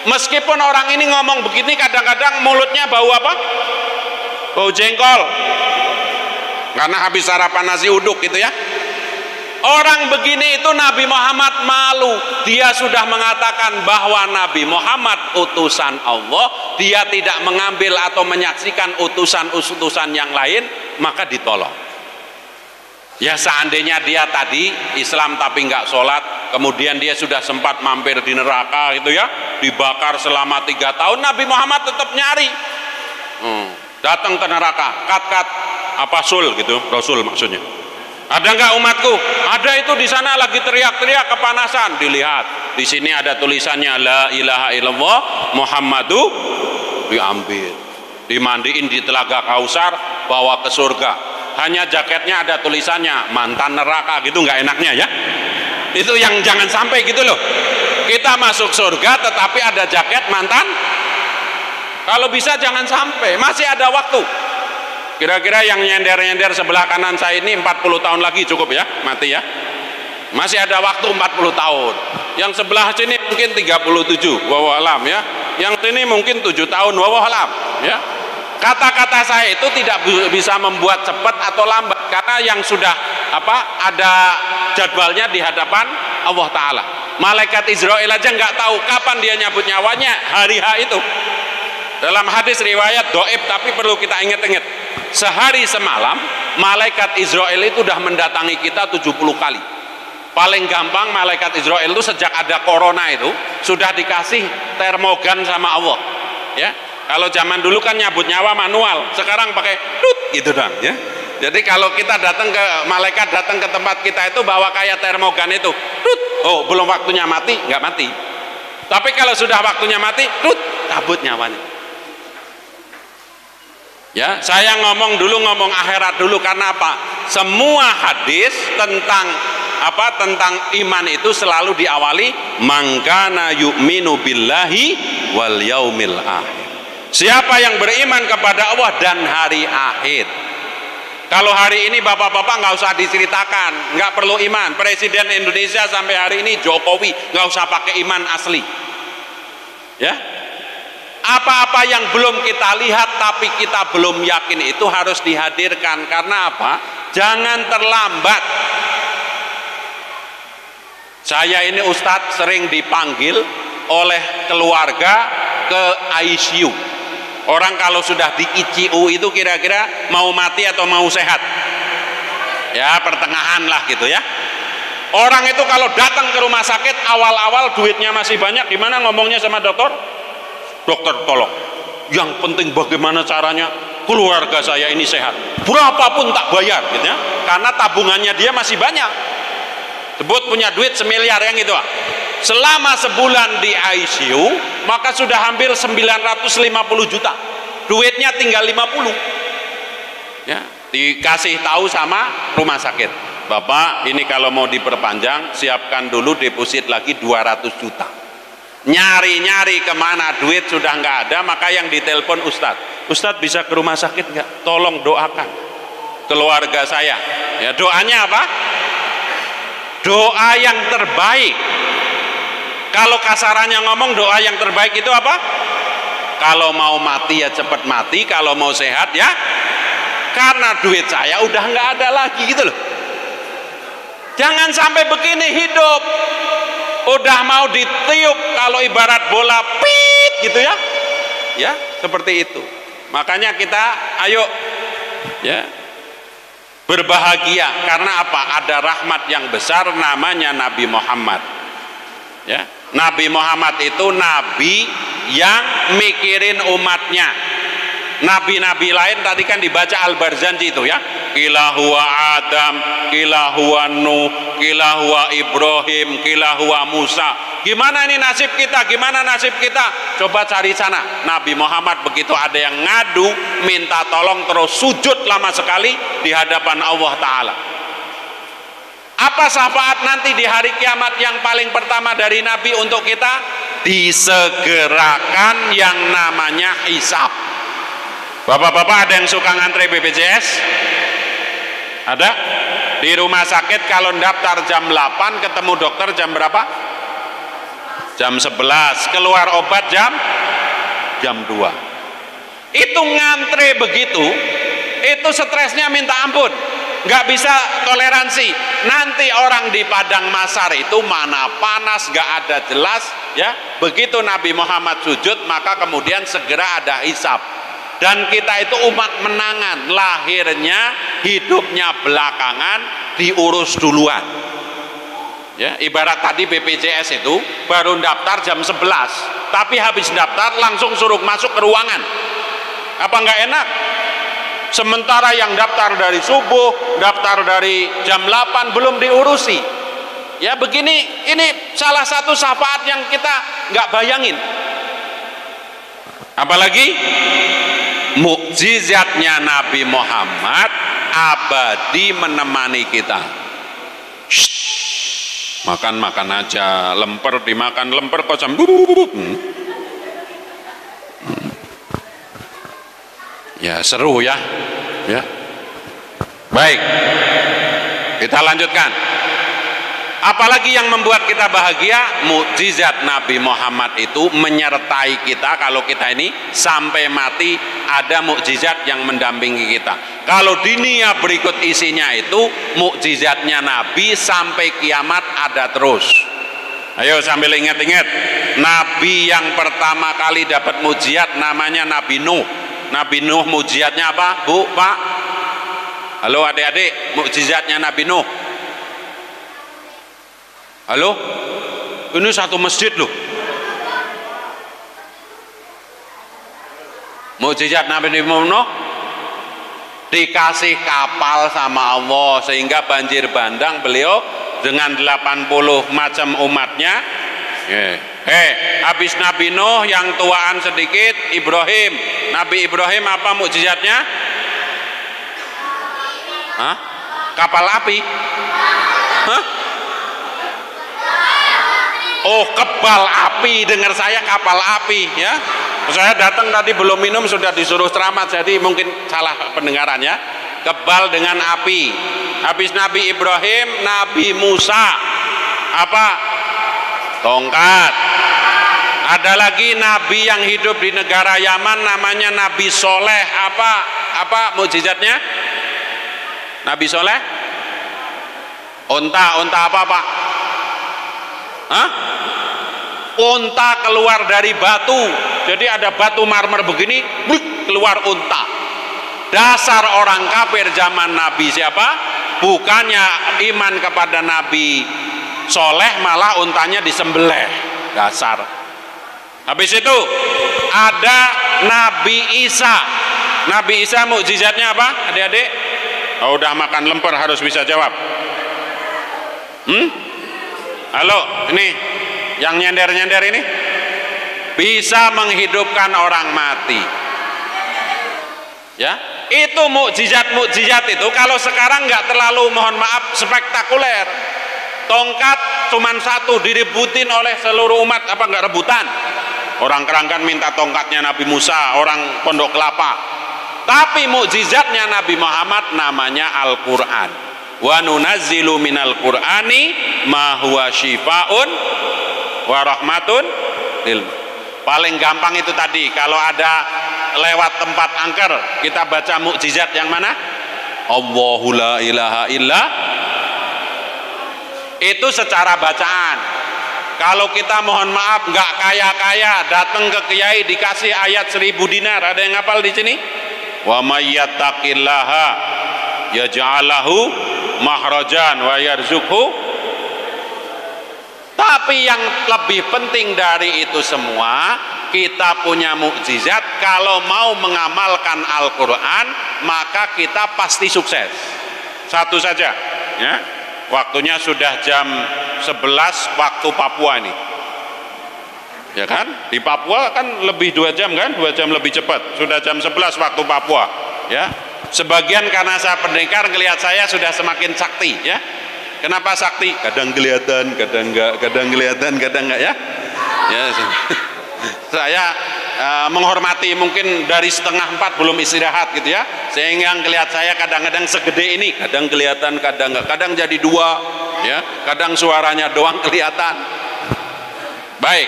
Meskipun orang ini ngomong begini, kadang-kadang mulutnya bau apa? Bau jengkol. Karena habis sarapan nasi uduk gitu ya. Orang begini itu Nabi Muhammad malu. Dia sudah mengatakan bahwa Nabi Muhammad utusan Allah, dia tidak mengambil atau menyaksikan utusan-utusan yang lain, maka ditolong. Ya seandainya dia tadi Islam tapi nggak sholat, kemudian dia sudah sempat mampir di neraka gitu ya, dibakar selama 3 tahun, Nabi Muhammad tetap nyari, datang ke neraka, kat apa sul gitu, Rasul maksudnya. Ada nggak umatku? Ada, itu di sana lagi teriak-teriak kepanasan. Dilihat di sini ada tulisannya la ilaha illallah Muhammadu, diambil, dimandiin di telaga Kausar, bawa ke surga. Hanya jaketnya ada tulisannya mantan neraka gitu, nggak enaknya ya. Itu yang jangan sampai gitu loh. Kita masuk surga tetapi ada jaket mantan. Kalau bisa jangan sampai, masih ada waktu. Kira-kira yang nyender-nyender sebelah kanan saya ini 40 tahun lagi cukup ya, mati ya. Masih ada waktu 40 tahun. Yang sebelah sini mungkin 37, wallahu alam ya. Yang sini mungkin 7 tahun, wallahu alam ya. Kata-kata saya itu tidak bisa membuat cepat atau lambat, karena yang sudah ada jadwalnya di hadapan Allah Ta'ala. Malaikat Israel aja nggak tahu kapan dia nyabut nyawanya, hari H itu. Dalam hadis riwayat doib, tapi perlu kita ingat-ingat, sehari semalam malaikat Israel itu sudah mendatangi kita 70 kali. Paling gampang malaikat Israel itu sejak ada corona itu sudah dikasih termogan sama Allah ya. Kalau zaman dulu kan nyabut nyawa manual, sekarang pakai tut gitu dong ya. Jadi kalau kita datang ke malaikat, datang ke tempat kita itu bawa kayak termogan itu, tut, oh belum waktunya mati, nggak mati. Tapi kalau sudah waktunya mati, tut, cabut nyawanya. Ya, saya ngomong akhirat dulu karena apa? Semua hadis tentang iman itu selalu diawali mangkana yu'minu billahi wal yaumil akhir. Siapa yang beriman kepada Allah dan hari akhir. Kalau hari ini bapak-bapak nggak usah diceritakan, nggak perlu iman. Presiden Indonesia sampai hari ini Jokowi nggak usah pakai iman asli. Ya, apa-apa yang belum kita lihat tapi kita belum yakin itu harus dihadirkan. Karena apa? Jangan terlambat. Saya ini Ustadz sering dipanggil oleh keluarga ke ICU. Orang kalau sudah di ICU itu kira-kira mau mati atau mau sehat? Ya pertengahan lah gitu ya. Orang itu kalau datang ke rumah sakit awal-awal duitnya masih banyak, gimana ngomongnya sama dokter? Dokter tolong, yang penting bagaimana caranya keluarga saya ini sehat, berapapun tak bayar gitu ya. Karena tabungannya dia masih banyak. Sebut punya duit 1 miliar yang itu. Selama sebulan di ICU maka sudah hampir 950 juta. duitnya tinggal 50. Ya, dikasih tahu sama rumah sakit, Bapak ini kalau mau diperpanjang siapkan dulu deposit lagi 200 juta. Nyari-nyari kemana, duit sudah nggak ada, maka yang ditelepon Ustadz, Ustadz bisa ke rumah sakit nggak? Tolong doakan keluarga saya. Ya, doanya apa? Doa yang terbaik. Kalau kasarannya ngomong doa yang terbaik itu apa? Kalau mau mati ya cepat mati, kalau mau sehat ya, karena duit saya udah nggak ada lagi gitu loh. Jangan sampai begini hidup, udah mau ditiup kalau ibarat bola pit gitu ya, ya seperti itu. Makanya kita ayo ya berbahagia karena apa? Ada rahmat yang besar namanya Nabi Muhammad. Ya, Nabi Muhammad itu nabi yang mikirin umatnya. Nabi-nabi lain tadi kan dibaca Al-Barzanji itu ya, kila huwa Adam, kila huwa Nuh, kila huwa Ibrahim, kila huwa Musa. Gimana ini nasib kita? Gimana nasib kita? Coba cari sana. Nabi Muhammad begitu ada yang ngadu, minta tolong terus sujud lama sekali di hadapan Allah Ta'ala. Apa syafaat nanti di hari kiamat yang paling pertama dari Nabi untuk kita? Disegerakan yang namanya hisab. Bapak-bapak ada yang suka ngantre BPJS? Ada? Di rumah sakit kalau daftar jam 8 ketemu dokter jam berapa? Jam 11. Keluar obat jam 2. Itu ngantre begitu, itu stresnya minta ampun. Nggak bisa toleransi. Nanti orang di padang mahsyar itu mana panas, nggak ada jelas ya. Begitu Nabi Muhammad sujud maka kemudian segera ada hisab. Dan kita itu umat menangan, lahirnya hidupnya belakangan diurus duluan ya. Ibarat tadi BPJS itu baru daftar jam 11 tapi habis daftar langsung suruh masuk ke ruangan. Apa nggak enak? Sementara yang daftar dari subuh, daftar dari jam 8 belum diurusi ya. Begini, ini salah satu syafaat yang kita nggak bayangin. Apalagi mukjizatnya Nabi Muhammad abadi menemani kita. Makan aja, lemper dimakan, lemper kok sampai ya seru ya. Ya. Baik. Kita lanjutkan. Apalagi yang membuat kita bahagia? Mukjizat Nabi Muhammad itu menyertai kita kalau kita ini sampai mati, ada mukjizat yang mendampingi kita. Kalau dunia berikut isinya itu mukjizatnya Nabi sampai kiamat ada terus. Ayo sambil ingat-ingat, Nabi yang pertama kali dapat mukjizat namanya Nabi Nuh. Nabi Nuh mukjizatnya apa? Bu, Pak? Halo adik-adik, mukjizatnya Nabi Nuh. Halo? Ini satu masjid loh. Mukjizat Nabi Nuh dikasih kapal sama Allah sehingga banjir bandang beliau dengan 80 macam umatnya. Habis Nabi Nuh yang tuaan sedikit Ibrahim. Nabi Ibrahim apa mukjizatnya? Hah? Kapal api? Hah? Oh, kebal api, dengar saya kapal api ya. Saya datang tadi belum minum sudah disuruh ceramah, jadi mungkin salah pendengarannya. Kebal dengan api. Habis Nabi Ibrahim, Nabi Musa apa? Tongkat. Ada lagi nabi yang hidup di negara Yaman namanya Nabi Soleh. Apa mukjizatnya? Nabi Soleh? Unta apa Pak? Hah? Unta keluar dari batu. Jadi ada batu marmer begini, keluar unta. Dasar orang kafir zaman Nabi siapa? Bukannya iman kepada Nabi Soleh, malah untanya disembelih. Dasar. Habis itu ada Nabi Isa. Nabi Isa mukjizatnya apa? Adik-adik? Oh, udah makan lemper harus bisa jawab. Halo, ini yang nyender-nyender ini bisa menghidupkan orang mati. Ya, itu mukjizat itu kalau sekarang nggak terlalu, mohon maaf, spektakuler. Tongkat cuman satu diributin oleh seluruh umat, apa nggak rebutan? Orang Keranggan minta tongkatnya Nabi Musa, orang Pondok Kelapa. Tapi mukjizatnya Nabi Muhammad namanya Al-Qur'an. Wa nunazzilu minal Qur'ani ma huwa syifaun wa rahmatun lil. Paling gampang itu tadi, kalau ada lewat tempat angker, kita baca mukjizat yang mana? Allahu la ilaha illa. Itu secara bacaan. Kalau kita, mohon maaf, nggak kaya-kaya, datang ke kiai dikasih ayat 1000 dinar, ada yang ngapal di sini? Wa may yattaqillaha yaj'alahu mahrajan wa yarzuqhu. Tapi yang lebih penting dari itu semua, kita punya mukjizat. Kalau mau mengamalkan Al-Quran, maka kita pasti sukses. Satu saja, ya. Waktunya sudah jam 11 waktu Papua ini, ya kan? Di Papua kan lebih 2 jam kan, 2 jam lebih cepat. Sudah jam 11 waktu Papua, ya. Sebagian karena saya pendekar ngelihat saya sudah semakin sakti, ya. Kenapa sakti? Kadang kelihatan, kadang enggak, kadang kelihatan, kadang enggak, ya. Ya, saya menghormati, mungkin dari 3:30 belum istirahat gitu, ya, sehingga ngelihat saya kadang-kadang segede ini, kadang kelihatan, kadang enggak, kadang jadi 2, ya, kadang suaranya doang kelihatan. Baik,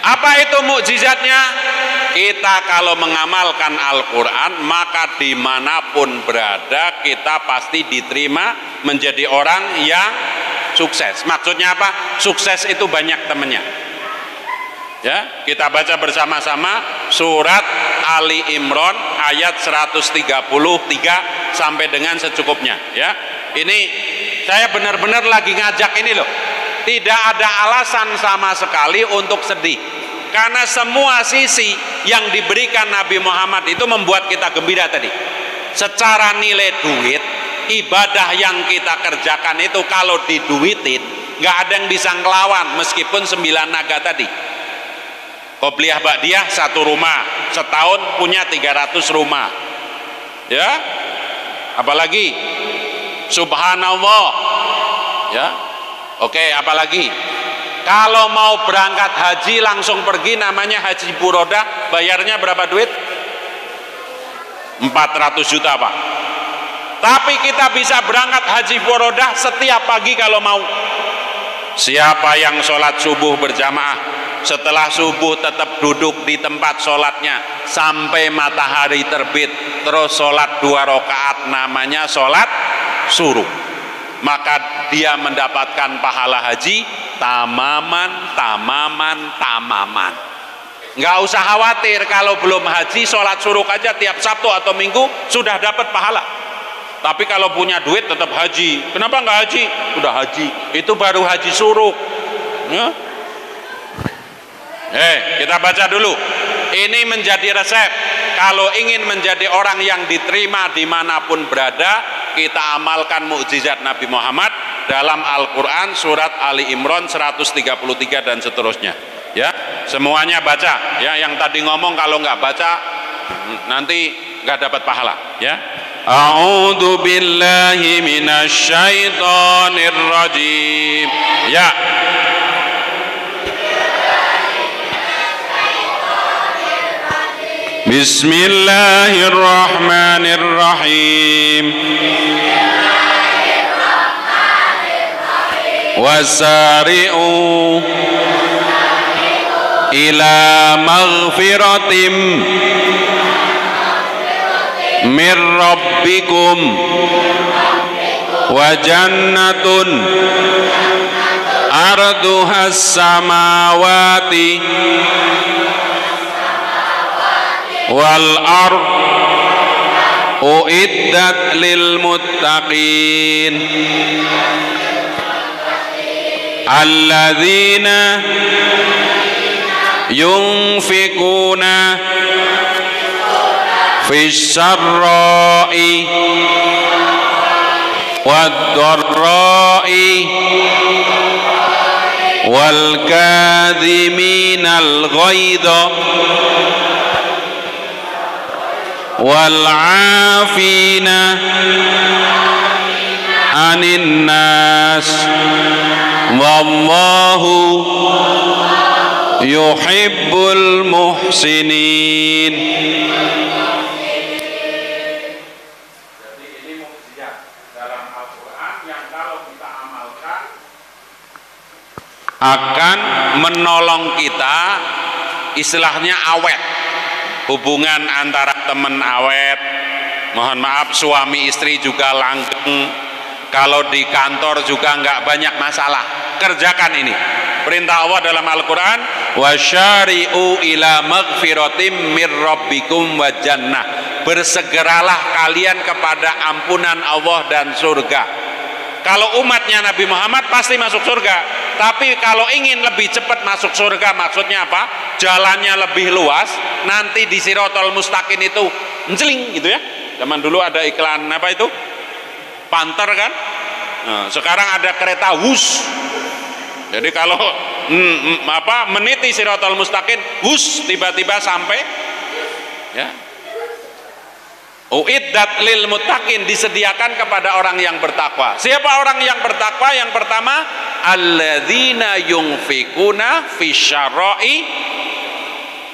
apa itu mukjizatnya? Kita kalau mengamalkan Al-Quran, maka dimanapun berada kita pasti diterima menjadi orang yang sukses. Maksudnya apa? Sukses itu banyak temannya. Ya, kita baca bersama-sama surat Ali Imran ayat 133 sampai dengan secukupnya, ya. Ini saya benar-benar lagi ngajak ini loh. Tidak ada alasan sama sekali untuk sedih. Karena semua sisi yang diberikan Nabi Muhammad itu membuat kita gembira tadi. Secara nilai duit, ibadah yang kita kerjakan itu kalau diduitin, nggak ada yang bisa ngelawan meskipun 9 naga tadi. Qobliyah Ba'diyah 1 rumah, setahun punya 300 rumah. Ya, apalagi subhanallah. Ya, oke, apalagi kalau mau berangkat haji langsung pergi, namanya haji burodah, bayarnya berapa duit? 400 juta Pak. Tapi kita bisa berangkat haji burodah setiap pagi kalau mau. Siapa yang sholat subuh berjamaah, setelah subuh tetap duduk di tempat sholatnya sampai matahari terbit, terus sholat 2 rakaat, namanya sholat suruh, maka dia mendapatkan pahala haji tamaman. Nggak usah khawatir, kalau belum haji sholat suruh aja tiap Sabtu atau Minggu sudah dapat pahala. Tapi kalau punya duit tetap haji. Kenapa nggak haji? Udah haji, itu baru haji suruh, ya. Kita baca dulu. Ini menjadi resep kalau ingin menjadi orang yang diterima dimanapun berada. Kita amalkan mukjizat Nabi Muhammad dalam Al-Quran surat Ali Imran 133 dan seterusnya, ya. Semuanya baca, ya. Yang tadi ngomong kalau nggak baca nanti nggak dapat pahala, ya. A'udzu billahi minasyaitonir rajim, ya. Bismillahirrahmanirrahim. Wasari'u ila maghfiratim min rabbikum wa jannatun arduhas samawati wal ard uiddat lil muttaqin alladzina yunfikuna fis sarra'i wad dharra'i wal kadhiminal ghaidha wal 'afina 'anil nas wallahu yuhibbul muhsinin. Jadi ini mukjizat dalam Al-Quran yang kalau kita amalkan akan menolong kita, istilahnya awet, hubungan antara teman awet, mohon maaf suami istri juga langgeng, kalau di kantor juga nggak banyak masalah. Kerjakan ini perintah Allah dalam Al-Quran, wasyari'u ila magfiratim mir rabbikum wa jannah, bersegeralah kalian kepada ampunan Allah dan surga. Kalau umatnya Nabi Muhammad pasti masuk surga, tapi kalau ingin lebih cepat masuk surga, maksudnya apa? Jalannya lebih luas, nanti di Siratal Mustaqim itu menceling gitu ya. Zaman dulu ada iklan apa itu? Panther kan? Nah, sekarang ada kereta Wus. Jadi kalau meniti Siratal Mustaqim, Wus, tiba-tiba sampai ya. Uiddat lil muttaqin, disediakan kepada orang yang bertakwa. Siapa orang yang bertakwa? Yang pertama, alladzina yunfikuna fisyara'i,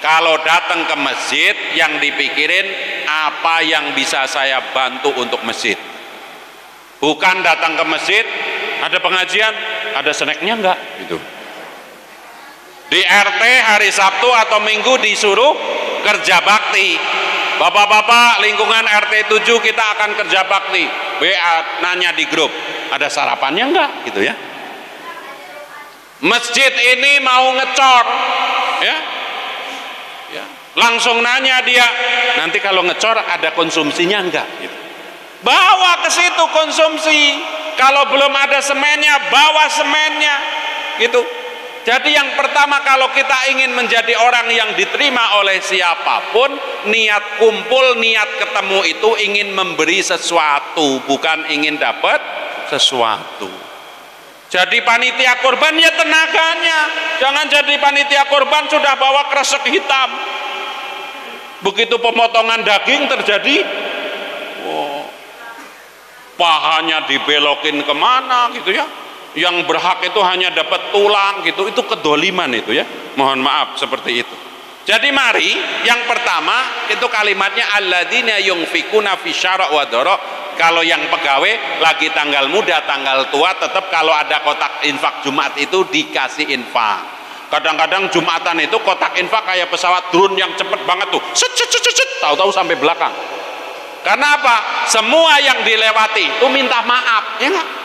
kalau datang ke masjid yang dipikirin apa yang bisa saya bantu untuk masjid. Bukan datang ke masjid, ada pengajian, ada snacknya enggak gitu. Di RT hari Sabtu atau Minggu disuruh kerja bakti. Bapak-bapak lingkungan RT 7 kita akan kerja bakti. WA nanya di grup, ada sarapannya enggak gitu ya. Masjid ini mau ngecor ya. Ya, langsung nanya dia, nanti kalau ngecor ada konsumsinya enggak gitu. Bawa ke situ konsumsi. Kalau belum ada semennya, bawa semennya gitu. Jadi yang pertama, kalau kita ingin menjadi orang yang diterima oleh siapapun, niat kumpul, niat ketemu itu ingin memberi sesuatu, bukan ingin dapat sesuatu. Jadi panitia kurban ya tenaganya, jangan jadi panitia kurban sudah bawa kresek hitam. Begitu pemotongan daging terjadi, pahanya dibelokin kemana gitu ya. Yang berhak itu hanya dapat tulang gitu, itu kedoliman itu ya, mohon maaf seperti itu. Jadi mari yang pertama itu kalimatnya alladzina yunfikuna fisyara wa dara. Kalau yang pegawai lagi tanggal muda tanggal tua, tetap kalau ada kotak infak Jumat itu dikasih infak. Kadang-kadang Jumatan itu kotak infak kayak pesawat drone yang cepet banget tuh, tahu-tahu sampai belakang. Karena apa? Semua yang dilewati itu minta maaf, ya enggak?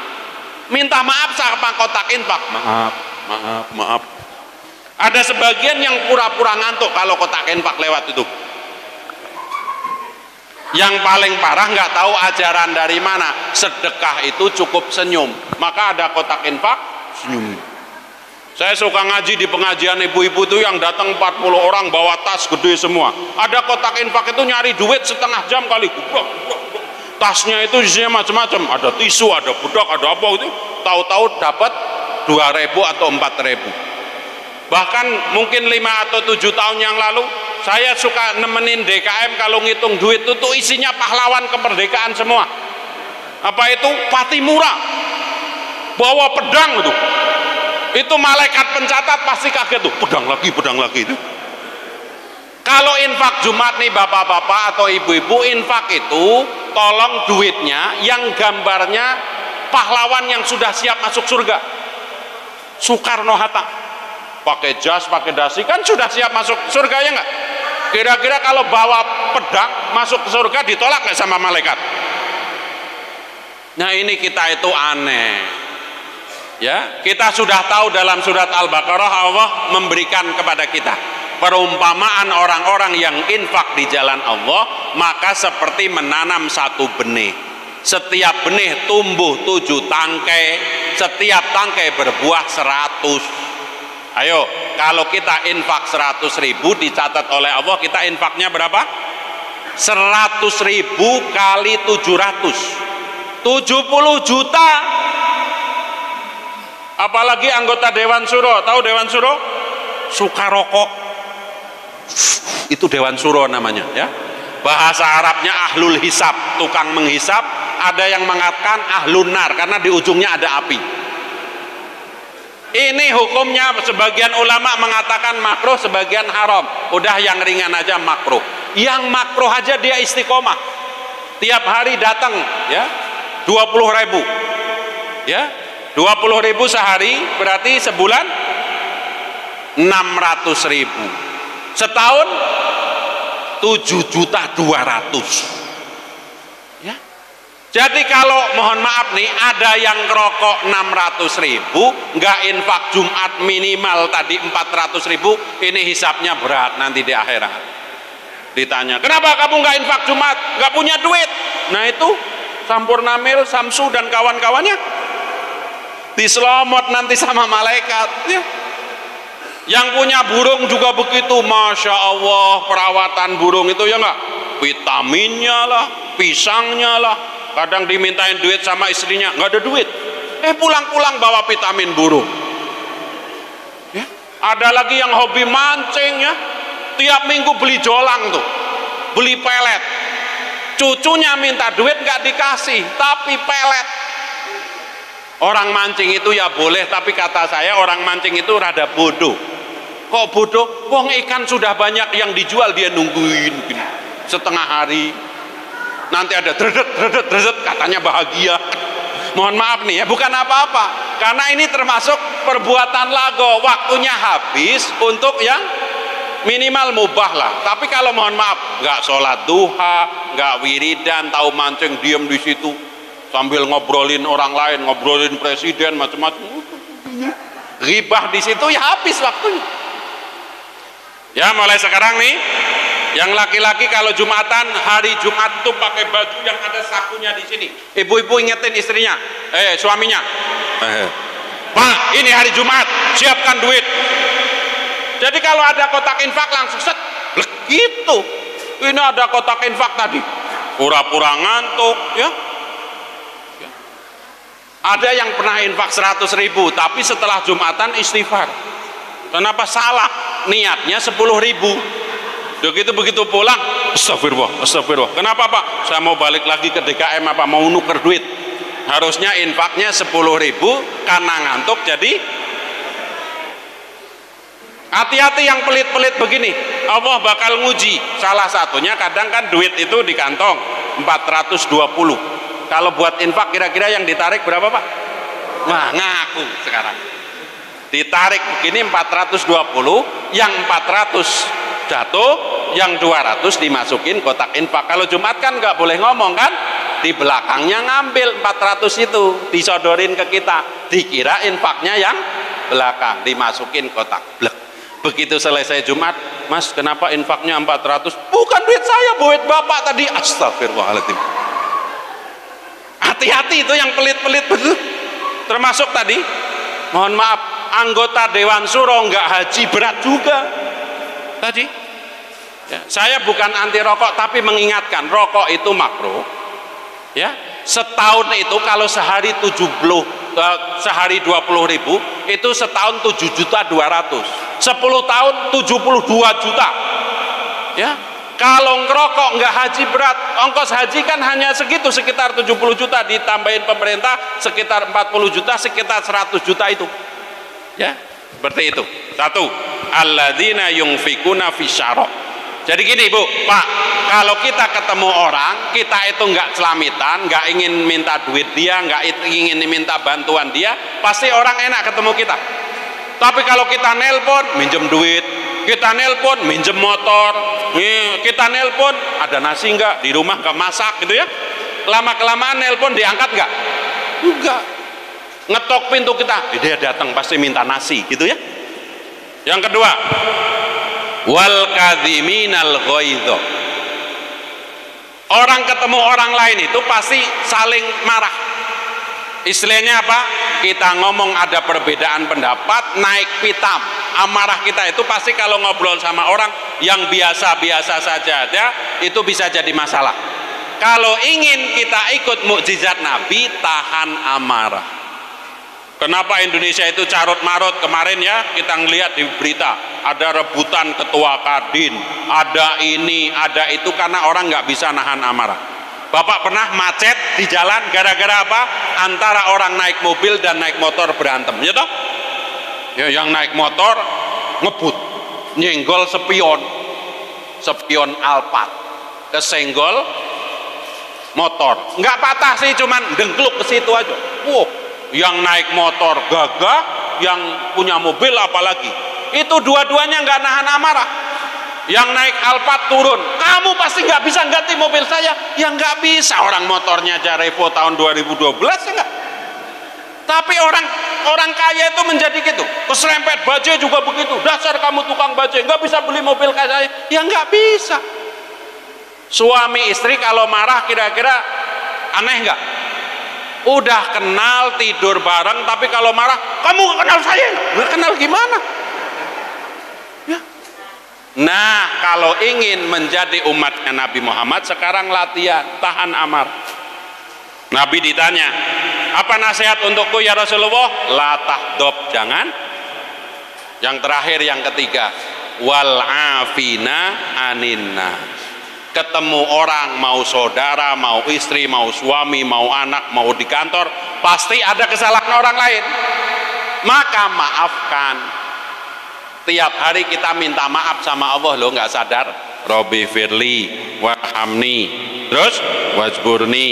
Minta maaf sama kotak infak. Maaf. Ada sebagian yang pura-pura ngantuk kalau kotak infak lewat itu. Yang paling parah nggak tahu ajaran dari mana. Sedekah itu cukup senyum. Maka ada kotak infak, senyum. Saya suka ngaji di pengajian ibu-ibu itu yang datang 40 orang bawa tas gede semua. Ada kotak infak itu nyari duit setengah jam kali. Tasnya itu isinya macam-macam, ada tisu, ada budak, ada apa itu, tahu-tahu dapat 2.000 atau 4.000. Bahkan mungkin 5 atau 7 tahun yang lalu saya suka nemenin DKM kalau ngitung duit itu isinya pahlawan kemerdekaan semua. Apa itu? Patimura bawa pedang itu malaikat pencatat pasti kaget tuh, pedang lagi itu. Kalau infak Jumat nih bapak-bapak atau ibu-ibu, infak itu tolong duitnya yang gambarnya pahlawan yang sudah siap masuk surga. Soekarno-Hatta pakai jas, pakai dasi, kan sudah siap masuk surga ya enggak? Kira-kira kalau bawa pedang masuk ke surga ditolak nggak sama malaikat? Nah ini kita itu aneh ya. Kita sudah tahu dalam surat Al-Baqarah Allah memberikan kepada kita perumpamaan orang-orang yang infak di jalan Allah, maka seperti menanam satu benih. Setiap benih tumbuh 7 tangkai, setiap tangkai berbuah 100. Ayo, kalau kita infak 100.000 dicatat oleh Allah, kita infaknya berapa? 100.000 kali 700, 70 juta. Apalagi anggota Dewan Suro, tahu Dewan Suro? Suka rokok. Itu Dewan Suro namanya ya. bahasa Arabnya ahlul hisab, tukang menghisab. Ada yang mengatakan ahlun nar karena di ujungnya ada api. Ini hukumnya sebagian ulama mengatakan makruh, sebagian haram. Udah yang ringan aja makruh. Yang makruh aja dia istiqomah. Tiap hari datang ya 20.000. Ya, 20.000 sehari berarti sebulan 600.000. Setahun 7.200.000. Ya. Jadi kalau mohon maaf nih, ada yang ngerokok 600.000, nggak infak Jumat minimal tadi 400.000, ini hisapnya berat nanti di akhirat. Ditanya, kenapa kamu nggak infak Jumat? Nggak punya duit? Nah itu Sampurna Mil, Samsu dan kawan-kawannya diselomot nanti sama malaikat. Ya. Yang punya burung juga begitu, Masya Allah, perawatan burung itu ya nggak? Vitaminnya lah, pisangnya lah. Kadang dimintain duit sama istrinya, nggak ada duit. Pulang-pulang bawa vitamin burung. Ya. Ada lagi yang hobi mancing ya, tiap minggu beli jolang tuh, beli pelet. Cucunya minta duit nggak dikasih, tapi pelet. Orang mancing itu ya boleh, tapi kata saya orang mancing itu rada bodoh. Kok bodoh? Wong ikan sudah banyak yang dijual, dia nungguin gini, setengah hari. Nanti ada dredet katanya bahagia. Mohon maaf nih ya, bukan apa-apa, karena ini termasuk perbuatan lago. Waktunya habis untuk yang minimal mubah lah. Tapi kalau mohon maaf, nggak sholat duha, nggak wiridan, tahu mancing diem di situ sambil ngobrolin orang lain, ngobrolin presiden macam-macam, ghibah di situ, ya habis waktunya. Ya mulai sekarang nih, yang laki-laki kalau Jumatan, hari Jumat tuh pakai baju yang ada sakunya di sini. Ibu-ibu ingetin istrinya, suaminya, Pak, ini hari Jumat, siapkan duit. Jadi kalau ada kotak infak langsung set, gitu. Ini ada kotak infak tadi, pura-pura ngantuk, ya. Ada yang pernah infak 100.000, tapi setelah Jumatan istighfar. Kenapa salah? Niatnya 10.000. Begitu pulang, astagfirullah. Kenapa Pak? Saya mau balik lagi ke DKM, mau nuker duit. Harusnya infaknya 10.000, karena ngantuk jadi. Hati-hati yang pelit-pelit begini, Allah bakal nguji. Salah satunya kadang kan duit itu di kantong 420. Kalau buat infak kira-kira yang ditarik berapa Pak? Wah, ngaku sekarang. Ditarik begini 420, yang 400 jatuh, yang 200 dimasukin kotak infak. Kalau Jumat kan nggak boleh ngomong kan, di belakangnya ngambil 400 itu, disodorin ke kita, dikira infaknya yang belakang, dimasukin kotak. Begitu selesai Jumat, Mas kenapa infaknya 400? Bukan duit saya, duit Bapak tadi. Astagfirullahaladzim. Hati-hati itu yang pelit-pelit betul. Termasuk tadi, mohon maaf, anggota Dewan Suro nggak haji berat juga tadi. Ya, saya bukan anti rokok, tapi mengingatkan rokok itu makruh. Ya, setahun itu kalau sehari 20.000 itu setahun 7.200.000. 10 tahun 72 juta. Ya, kalau ngerokok nggak haji berat, ongkos haji kan hanya segitu, sekitar 70 juta, ditambahin pemerintah sekitar 40 juta, sekitar 100 juta itu. Ya, seperti itu. Satu, alladzina yunfikuna fisyarok. Jadi gini Bu, Pak, kalau kita ketemu orang, kita itu nggak selamitan, nggak ingin minta duit dia, nggak ingin minta bantuan dia, pasti orang enak ketemu kita. Tapi kalau kita nelpon, minjem duit, kita nelpon, minjem motor, kita nelpon, ada nasi nggak di rumah, nggak masak gitu ya, lama-kelamaan nelpon diangkat nggak? Enggak. Ngetok pintu kita, dia datang pasti minta nasi gitu ya. Yang kedua, wal kadhiminal ghaidho. Orang ketemu orang lain itu pasti saling marah. Istilahnya apa? Kita ngomong ada perbedaan pendapat, naik pitam. Amarah kita itu pasti kalau ngobrol sama orang yang biasa-biasa saja ya, itu bisa jadi masalah. Kalau ingin kita ikut mukjizat Nabi, tahan amarah. Kenapa Indonesia itu carut marut? Kemarin ya kita ngelihat di berita ada rebutan ketua Kadin, ada ini, ada itu, karena orang nggak bisa nahan amarah. Bapak pernah macet di jalan gara-gara apa? Antara orang naik mobil dan naik motor berantem, ya toh? Ya, yang naik motor ngebut, nyenggol spion Alphard, kesenggol motor, nggak patah sih, cuman dengkluk ke situ aja. Wow. Yang naik motor gagah, yang punya mobil apalagi, itu dua-duanya nggak nahan amarah. Yang naik Alphard turun, kamu pasti nggak bisa ganti mobil saya. Ya nggak bisa, orang motornya aja Revo tahun 2012 ya nggak. Tapi orang kaya itu menjadi gitu, keserempet bajai juga begitu, dasar kamu tukang bajai, nggak bisa beli mobil kayak saya. Ya nggak bisa. Suami istri kalau marah kira-kira aneh nggak? Udah kenal, tidur bareng, tapi kalau marah, kamu gak kenal saya? Gak kenal gimana? Ya. Nah, kalau ingin menjadi umatnya Nabi Muhammad, sekarang latihan, tahan amarah. Nabi ditanya, apa nasihat untukku ya Rasulullah? La tahdab, jangan. Yang terakhir, yang ketiga, wal afina aninna. Ketemu orang, mau saudara, mau istri, mau suami, mau anak, mau di kantor, pasti ada kesalahan orang lain, maka maafkan. Tiap hari kita minta maaf sama Allah loh, nggak sadar. Robbi firli warhamni, terus wajburni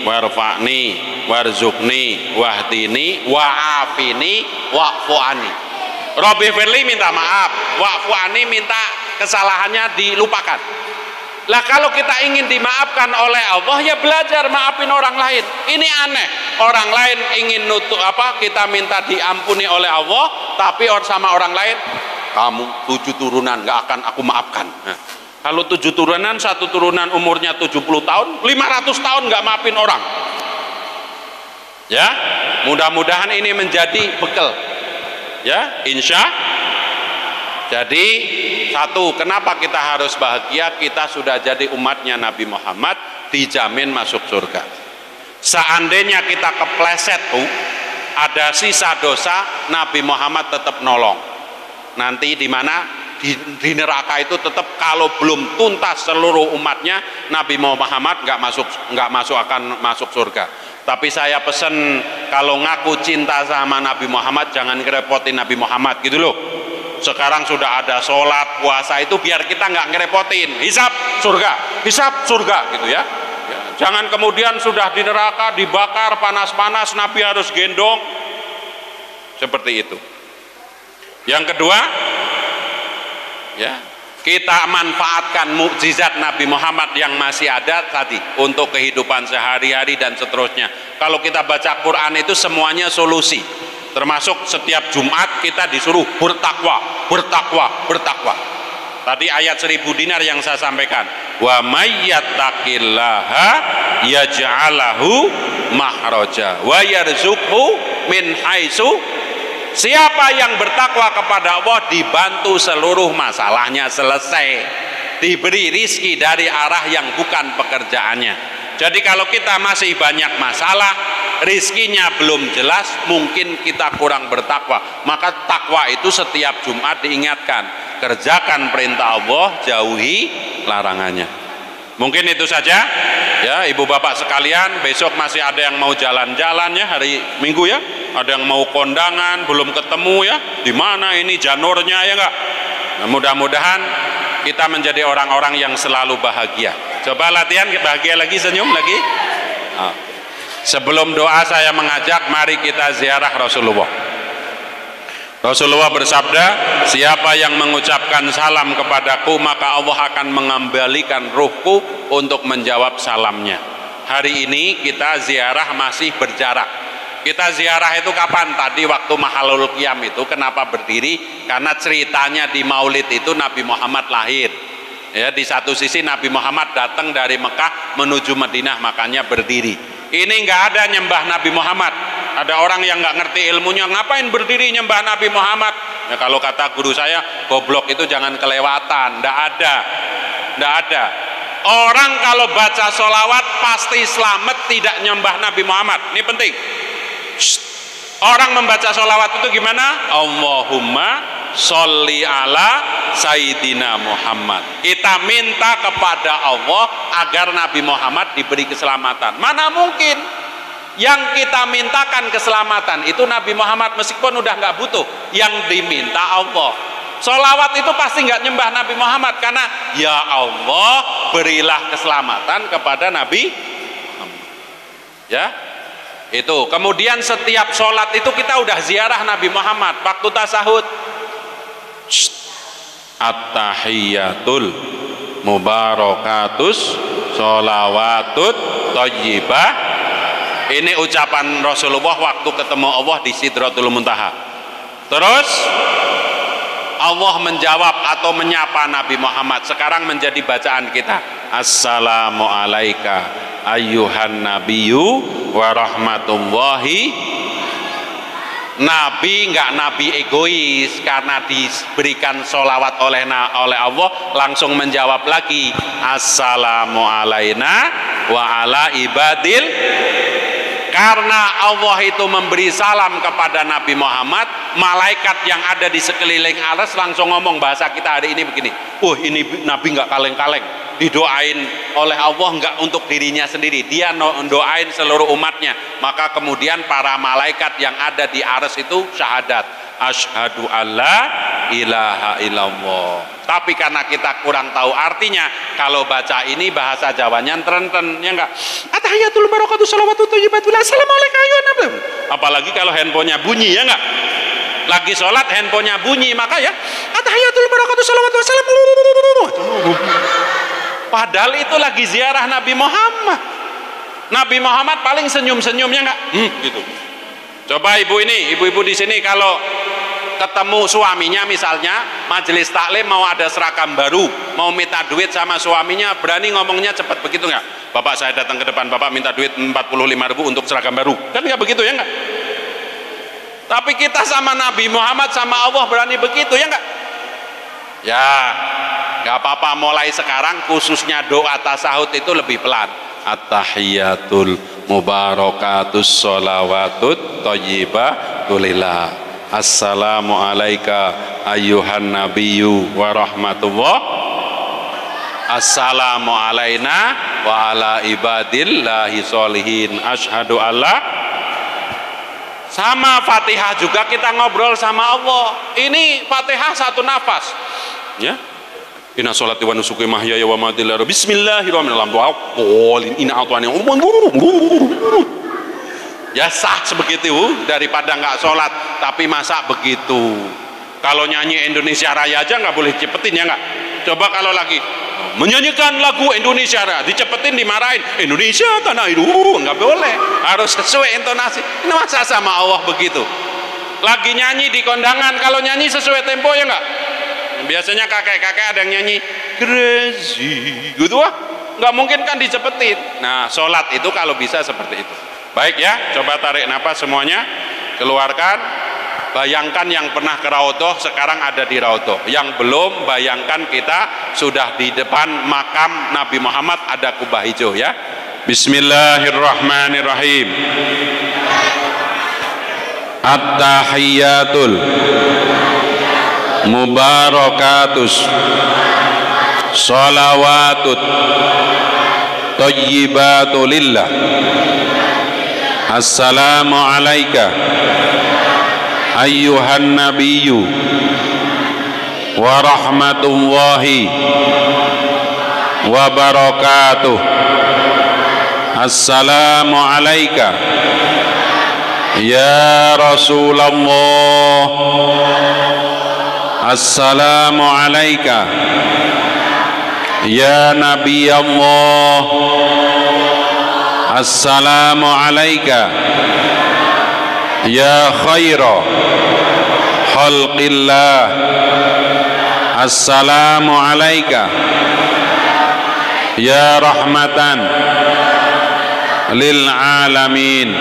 warfa'ni warzukni wahdini wa'afini wa'fu'ani. Robbi firli minta maaf, wa'fu'ani minta kesalahannya dilupakan. Lah kalau kita ingin dimaafkan oleh Allah, ya belajar maafin orang lain. Ini aneh, orang lain ingin nutup apa, kita minta diampuni oleh Allah, tapi sama orang lain, kamu 7 turunan nggak akan aku maafkan. Nah, kalau 7 turunan, 1 turunan umurnya 70 tahun, 500 tahun nggak maafin orang. Ya, mudah-mudahan ini menjadi bekal. Ya, insya. Jadi satu, kenapa kita harus bahagia? Kita sudah jadi umatnya Nabi Muhammad, dijamin masuk surga. Seandainya kita kepleset tuh, ada sisa dosa, Nabi Muhammad tetap nolong. Nanti di mana? Di neraka itu tetap, kalau belum tuntas seluruh umatnya, Nabi Muhammad nggak akan masuk surga. Tapi saya pesen, kalau ngaku cinta sama Nabi Muhammad, jangan ngerepotin Nabi Muhammad gitu loh. Sekarang sudah ada sholat, puasa, itu biar kita nggak ngerepotin. Hisab surga gitu ya. Jangan kemudian sudah di neraka, dibakar panas-panas, Nabi harus gendong. Seperti itu. Yang kedua, ya, kita manfaatkan mukjizat Nabi Muhammad yang masih ada tadi untuk kehidupan sehari-hari dan seterusnya. Kalau kita baca Quran itu semuanya solusi. Termasuk setiap Jumat kita disuruh bertakwa. Tadi ayat 1000 dinar yang saya sampaikan. Wa may yattaqillaha yaj'alahu mahraja wa yarzuqhu min haitsu. Siapa yang bertakwa kepada Allah, dibantu seluruh masalahnya selesai, diberi rizki dari arah yang bukan pekerjaannya. Jadi kalau kita masih banyak masalah, rizkinya belum jelas, mungkin kita kurang bertakwa. Maka takwa itu setiap Jumat diingatkan, kerjakan perintah Allah, jauhi larangannya. Mungkin itu saja ya ibu bapak sekalian. Besok masih ada yang mau jalan-jalan ya, hari Minggu ya, ada yang mau kondangan, belum ketemu ya, di mana ini janurnya ya enggak. Nah, mudah-mudahan kita menjadi orang-orang yang selalu bahagia. Coba latihan bahagia lagi, senyum lagi. Sebelum doa saya mengajak, mari kita ziarah Rasulullah. Rasulullah bersabda, siapa yang mengucapkan salam kepadaku, maka Allah akan mengembalikan ruhku untuk menjawab salamnya. Hari ini kita ziarah masih berjarak. Kita ziarah itu kapan? Tadi waktu Mahalul Qiyam itu. Kenapa berdiri? Karena ceritanya di Maulid itu Nabi Muhammad lahir. Ya, di satu sisi Nabi Muhammad datang dari Mekah menuju Madinah, makanya berdiri. Ini nggak ada nyembah Nabi Muhammad. Ada orang yang nggak ngerti ilmunya, ngapain berdiri nyembah Nabi Muhammad? Ya, kalau kata guru saya, goblok itu jangan kelewatan. Nggak ada. Orang kalau baca sholawat pasti selamat, tidak nyembah Nabi Muhammad. Ini penting. Orang membaca sholawat itu gimana? Allahumma sholli ala Sayyidina Muhammad. Kita minta kepada Allah agar Nabi Muhammad diberi keselamatan. Mana mungkin yang kita mintakan keselamatan itu Nabi Muhammad, meskipun udah nggak butuh, yang diminta Allah. Sholawat itu pasti nggak nyembah Nabi Muhammad, karena ya Allah berilah keselamatan kepada Nabi Muhammad. Ya, itu. Kemudian setiap sholat itu kita udah ziarah Nabi Muhammad. Waktu tasahud, at-tahiyyatul mubarakatus sholawatut thayyibah. Ini ucapan Rasulullah waktu ketemu Allah di Sidratul Muntaha. Terus Allah menjawab atau menyapa Nabi Muhammad. Sekarang menjadi bacaan kita. Assalamu alayka ayyuhan nabiyyu wa rahmatullahi. Nabi nggak nabi egois, karena diberikan sholawat oleh Allah langsung menjawab lagi, assalamu alayna wa ala ibadil. Karena Allah itu memberi salam kepada Nabi Muhammad, malaikat yang ada di sekeliling arsy langsung ngomong, bahasa kita hari ini begini, ini Nabi nggak kaleng-kaleng, didoain oleh Allah nggak untuk dirinya sendiri, dia doain seluruh umatnya. Maka kemudian para malaikat yang ada di arsy itu syahadat, asyhadu alla ilaha illallah. Tapi karena kita kurang tahu artinya, kalau baca ini bahasa Jawanya trenten, ya enggak? Atahiyatul barakatuh sholawatut thayyibatul assalamualaikum. Apalagi kalau handphonenya bunyi, ya enggak? Lagi sholat handphonenya bunyi, maka ya atahiyatul barakatuh sholawatut assalamualaikum. Padahal itu lagi ziarah Nabi Muhammad. Nabi Muhammad paling senyum-senyumnya enggak? Gitu. Coba ibu-ibu di sini kalau ketemu suaminya, misalnya majelis taklim mau ada seragam baru, mau minta duit sama suaminya, berani ngomongnya cepat begitu nggak? Bapak, saya datang ke depan, Bapak minta duit 45.000 untuk seragam baru, kan nggak begitu, ya nggak? Tapi kita sama Nabi Muhammad, sama Allah berani begitu, ya nggak? Ya nggak apa-apa, mulai sekarang khususnya doa tasahud itu lebih pelan. At-tahiyyatul mubarakatus sholawatut thayyibatulillah. Assalamu alayka ayyuhan nabiyyu wa rahmatullah. Assalamu alayna wa ala ibadillahi sholihin. Asyhadu alla. Sama Fatihah juga kita ngobrol sama Allah. Ini Fatihah satu nafas, ya. Inna sholati wa nusuki mahyaya wa mamati lillahi bismillahirrahmanirrahim. Inna a'tani. Ya sah sebegitu, daripada nggak sholat. Tapi masa begitu? Kalau nyanyi Indonesia Raya aja nggak boleh cepetin, ya nggak? Coba kalau lagi menyanyikan lagu Indonesia Raya dicepetin, dimarahin, Indonesia tanah airku, nggak boleh, harus sesuai intonasi. Ini masa sama Allah begitu? Lagi nyanyi di kondangan, kalau nyanyi sesuai tempo, ya nggak? Biasanya kakek-kakek ada yang nyanyi crazy gitu, nggak mungkin kan dicepetin. Nah, sholat itu kalau bisa seperti itu. Baik ya, coba tarik napas semuanya, keluarkan. Bayangkan yang pernah ke Raudhah sekarang ada di Raudhah. Yang belum, bayangkan kita sudah di depan makam Nabi Muhammad, ada kubah hijau, ya. Bismillahirrahmanirrahim. At-tahiyyatul mubarakatus sholawatut thayyibatulillah. Assalamu alayka ayyuhan nabiyyu wa rahmatullahi wa barakatuh. Assalamu alayka ya Rasulullah. Assalamu alayka ya Nabi Allah. Assalamu alayka ya khaira khalqillah. Assalamu alayka ya rahmatan lil alamin.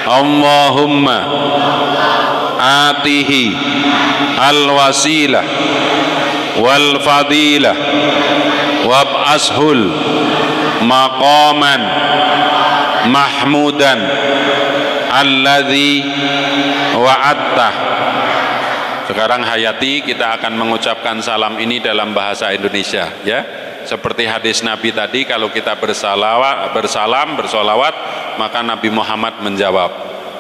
Allahumma atihi al wasilah wal fadilah wab'ashul maqaman mahmudan alladzi wa'atta. Sekarang hayati kita akan mengucapkan salam ini dalam bahasa Indonesia ya. Seperti hadis Nabi tadi, kalau kita bersolawat, maka Nabi Muhammad menjawab.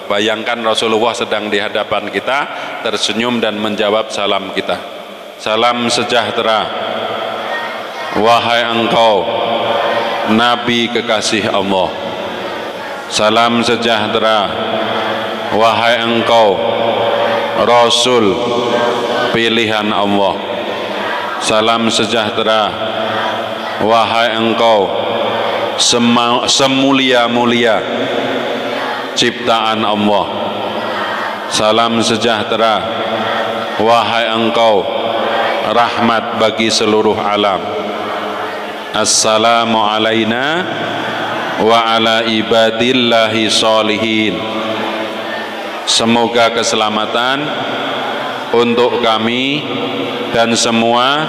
Bayangkan Rasulullah sedang di hadapan kita, tersenyum dan menjawab salam kita. Salam sejahtera, wahai engkau Nabi kekasih Allah. Salam sejahtera, wahai engkau Rasul pilihan Allah. Salam sejahtera, wahai engkau semulia-mulia ciptaan Allah. Salam sejahtera, wahai engkau rahmat bagi seluruh alam. Assalamu alaina wa ala ibadillahi sholihin. Semoga keselamatan untuk kami dan semua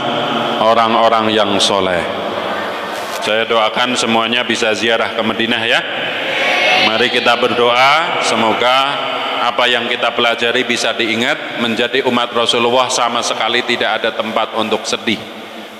orang-orang yang soleh. Saya doakan semuanya bisa ziarah ke Madinah ya. Mari kita berdoa, semoga apa yang kita pelajari bisa diingat. Menjadi umat Rasulullah sama sekali tidak ada tempat untuk sedih,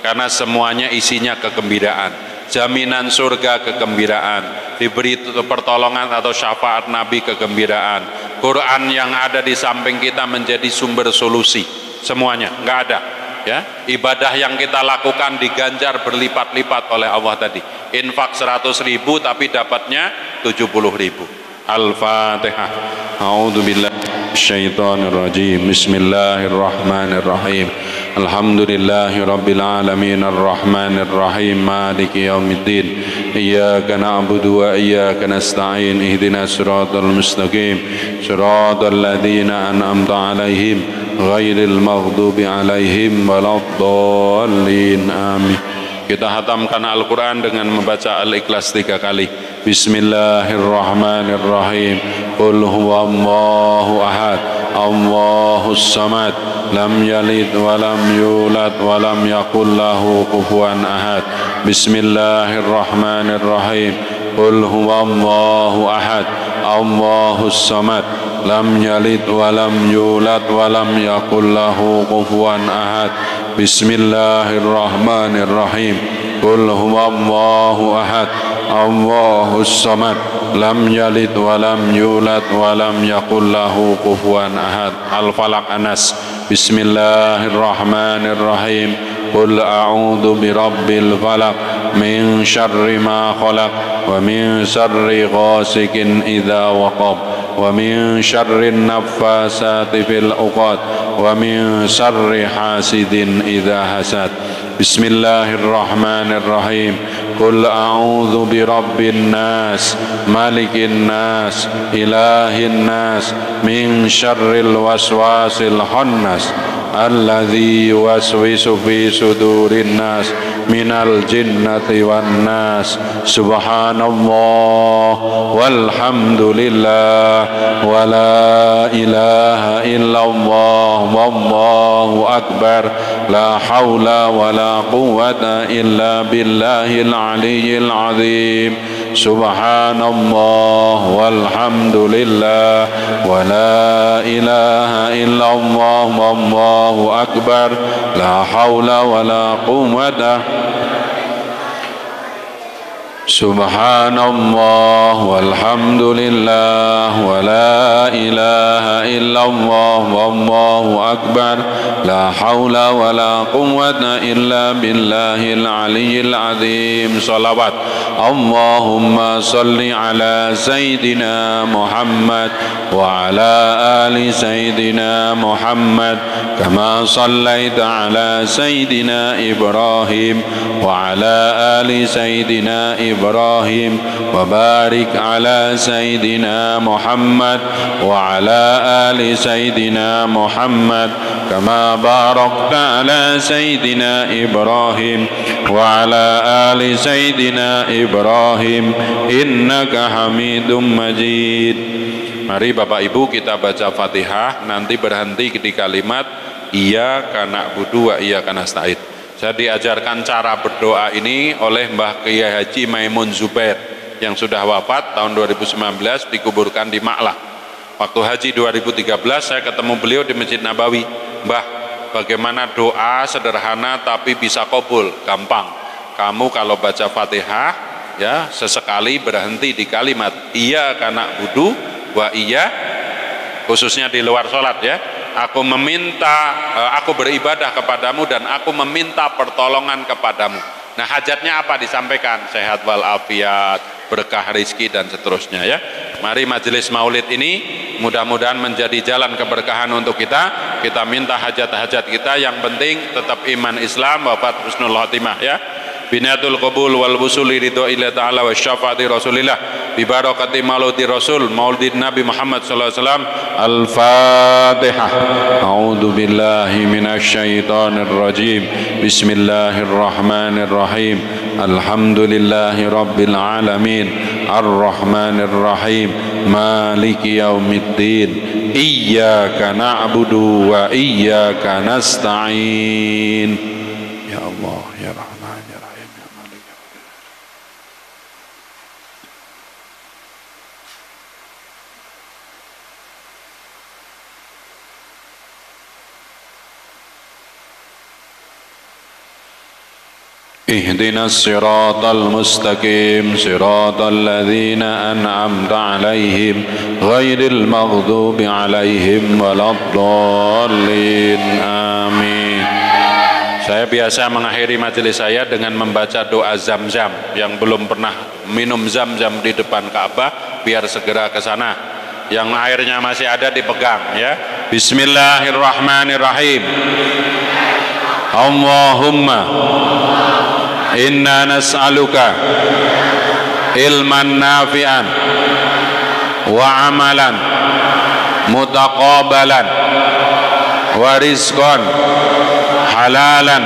karena semuanya isinya kegembiraan. Jaminan surga kegembiraan, diberi pertolongan atau syafaat Nabi kegembiraan. Quran yang ada di samping kita menjadi sumber solusi. Semuanya, nggak ada ya. Ibadah yang kita lakukan diganjar berlipat-lipat oleh Allah tadi. Infak 100.000 tapi dapatnya 70.000. Al-Fatihah. A'udzubillahi minasyaitonirrajim. Bismillahirrahmanirrahim. Alhamdulillahi rabbil alamin arrahmanir rahim maliki yaumiddin. Iyyaka na'budu wa iyyaka nasta'in. Ihdinas siratal mustaqim. Siratal ladzina an'amta 'alaihim ghairil maghdubi 'alaihim waladdallin. Amin. Kita hatamkan Al-Quran dengan membaca Al-Ikhlas 3 kali. Bismillahirrahmanirrahim. Qul huwallahu ahad, Allahus samad, lam yalid wa lam yulad wa lam yakul lahu kufuwan ahad. Bismillahirrahmanirrahim. Qul huwallahu ahad, Allahus samad, lam yalid wa lam yulad wa lam yakul lahu kufuwan ahad. Bismillahirrahmanirrahim. Qul huwallahu ahad, Allahus samad, lam yalid wa lam yulad wa lam yakul lahu kufuwan ahad. Al-Falaq Anas. Bismillahirrahmanirrahim. Qul a'udzu birabbil falaq min syarri ma khalaq wa min syarri ghasikin idza waqab wa min syarri naffasati fil 'uqad wa min syarri hasidin idza hasad. Bismillahirrahmanirrahim. Qul a'udzu birabbin nas malikin nas ilahin nas min syarril waswasil khannas alladzi yuwaswisu fi sudurin nas minal jinnati wan nas. Subhanallah walhamdulillah wa la ilaha illallah wallahu akbar. La haula wa la quwwata illa billahil aliyyil azim. Subhanallah walhamdulillah wa la ilaha illallah wallahu akbar. La haula wa la quwwata. Subhanallah walhamdulillah wa la ilaha illallah wallahu akbar. La haula wa la quwwata illa billahil aliyyil azim. Salawat. Allahumma salli ala Sayyidina Muhammad wa ala ali Sayyidina Muhammad kama sallaita ala Sayyidina Ibrahim wa ala ali Sayyidina Ibrahim wa barik ala Sayyidina Muhammad wa ala ali Sayyidina Muhammad kama barakta ala Sayyidina Ibrahim wa ala ali Sayyidina Ibrahim innaka Hamidum Majid. Mari Bapak Ibu kita baca Fatihah, nanti berhenti di kalimat Iyyaka na'budu wa iyyaka nasta'in. Saya diajarkan cara berdoa ini oleh Mbah Kiai Haji Maimun Zubair yang sudah wafat tahun 2019, dikuburkan di Ma'lah. Waktu haji 2013 saya ketemu beliau di Masjid Nabawi. Mbah, bagaimana doa sederhana tapi bisa kabul? Gampang. Kamu kalau baca Fatihah ya sesekali berhenti di kalimat iyyaka na'budu wa iya, khususnya di luar sholat ya. Aku beribadah kepadamu dan aku meminta pertolongan kepadamu. Nah, hajatnya apa disampaikan? Sehat walafiat, berkah rizki dan seterusnya ya. Mari majelis maulid ini mudah-mudahan menjadi jalan keberkahan untuk kita. Kita minta hajat-hajat kita, yang penting tetap iman Islam, wafat husnul khotimah ya. Binatul qabul wal wusuli ridho ila ta'ala wa syafaati rasulillah bi barakati maulidi rasul maulid nabi Muhammad sallallahu alaihi wasallam. Al-Fatihah. A'udzu billahi minasyaitonir rajim. Bismillahirrahmanirrahim. Alhamdulillahi rabbil alamin. Ar-Rahmanir Rahim. Maliki yaumiddin. Iyyaka na'budu wa iyyaka nasta'in. Ya Allah, ya Rahman. اهدنا الصراط المستقيم صراط الذين أنعمت عليهم غير المغضوب عليهم ولا الضالين آمين. Saya biasa mengakhiri majelis saya dengan membaca doa Zam-Zam. Yang belum pernah minum Zam-Zam di depan Ka'bah biar segera ke sana. Yang airnya masih ada dipegang ya. Bismillahirrahmanirrahim. Allahumma inna nas'aluka ilman nafi'an wa amalan mutaqabalan wa rizqan halalan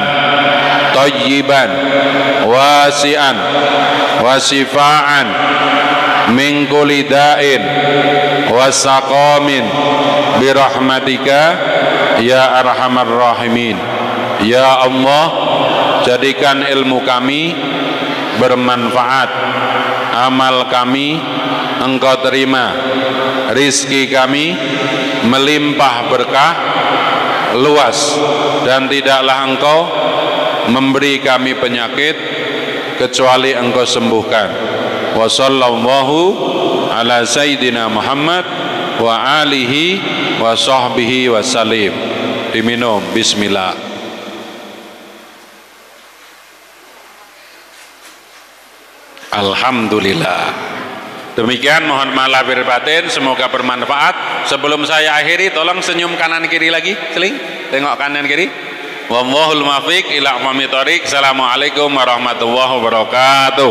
tayyiban wasi'an wa sifaan min kulli da'in wa saqamin birahmatika ya arhamar rahimin. Ya Allah, jadikan ilmu kami bermanfaat, amal kami Engkau terima, rizki kami melimpah berkah luas, dan tidaklah Engkau memberi kami penyakit kecuali Engkau sembuhkan. Wa sallallahu ala sayyidina Muhammad wa alihi wa sahbihi wa salim. Diminum. Bismillah. Alhamdulillah. Demikian, mohon maaf lahir batin, semoga bermanfaat. Sebelum saya akhiri, tolong senyum kanan kiri lagi, seling, tengok kanan kiri. Wallahul muwaffiq ila aqwamit thoriq. Assalamualaikum warahmatullahi wabarakatuh.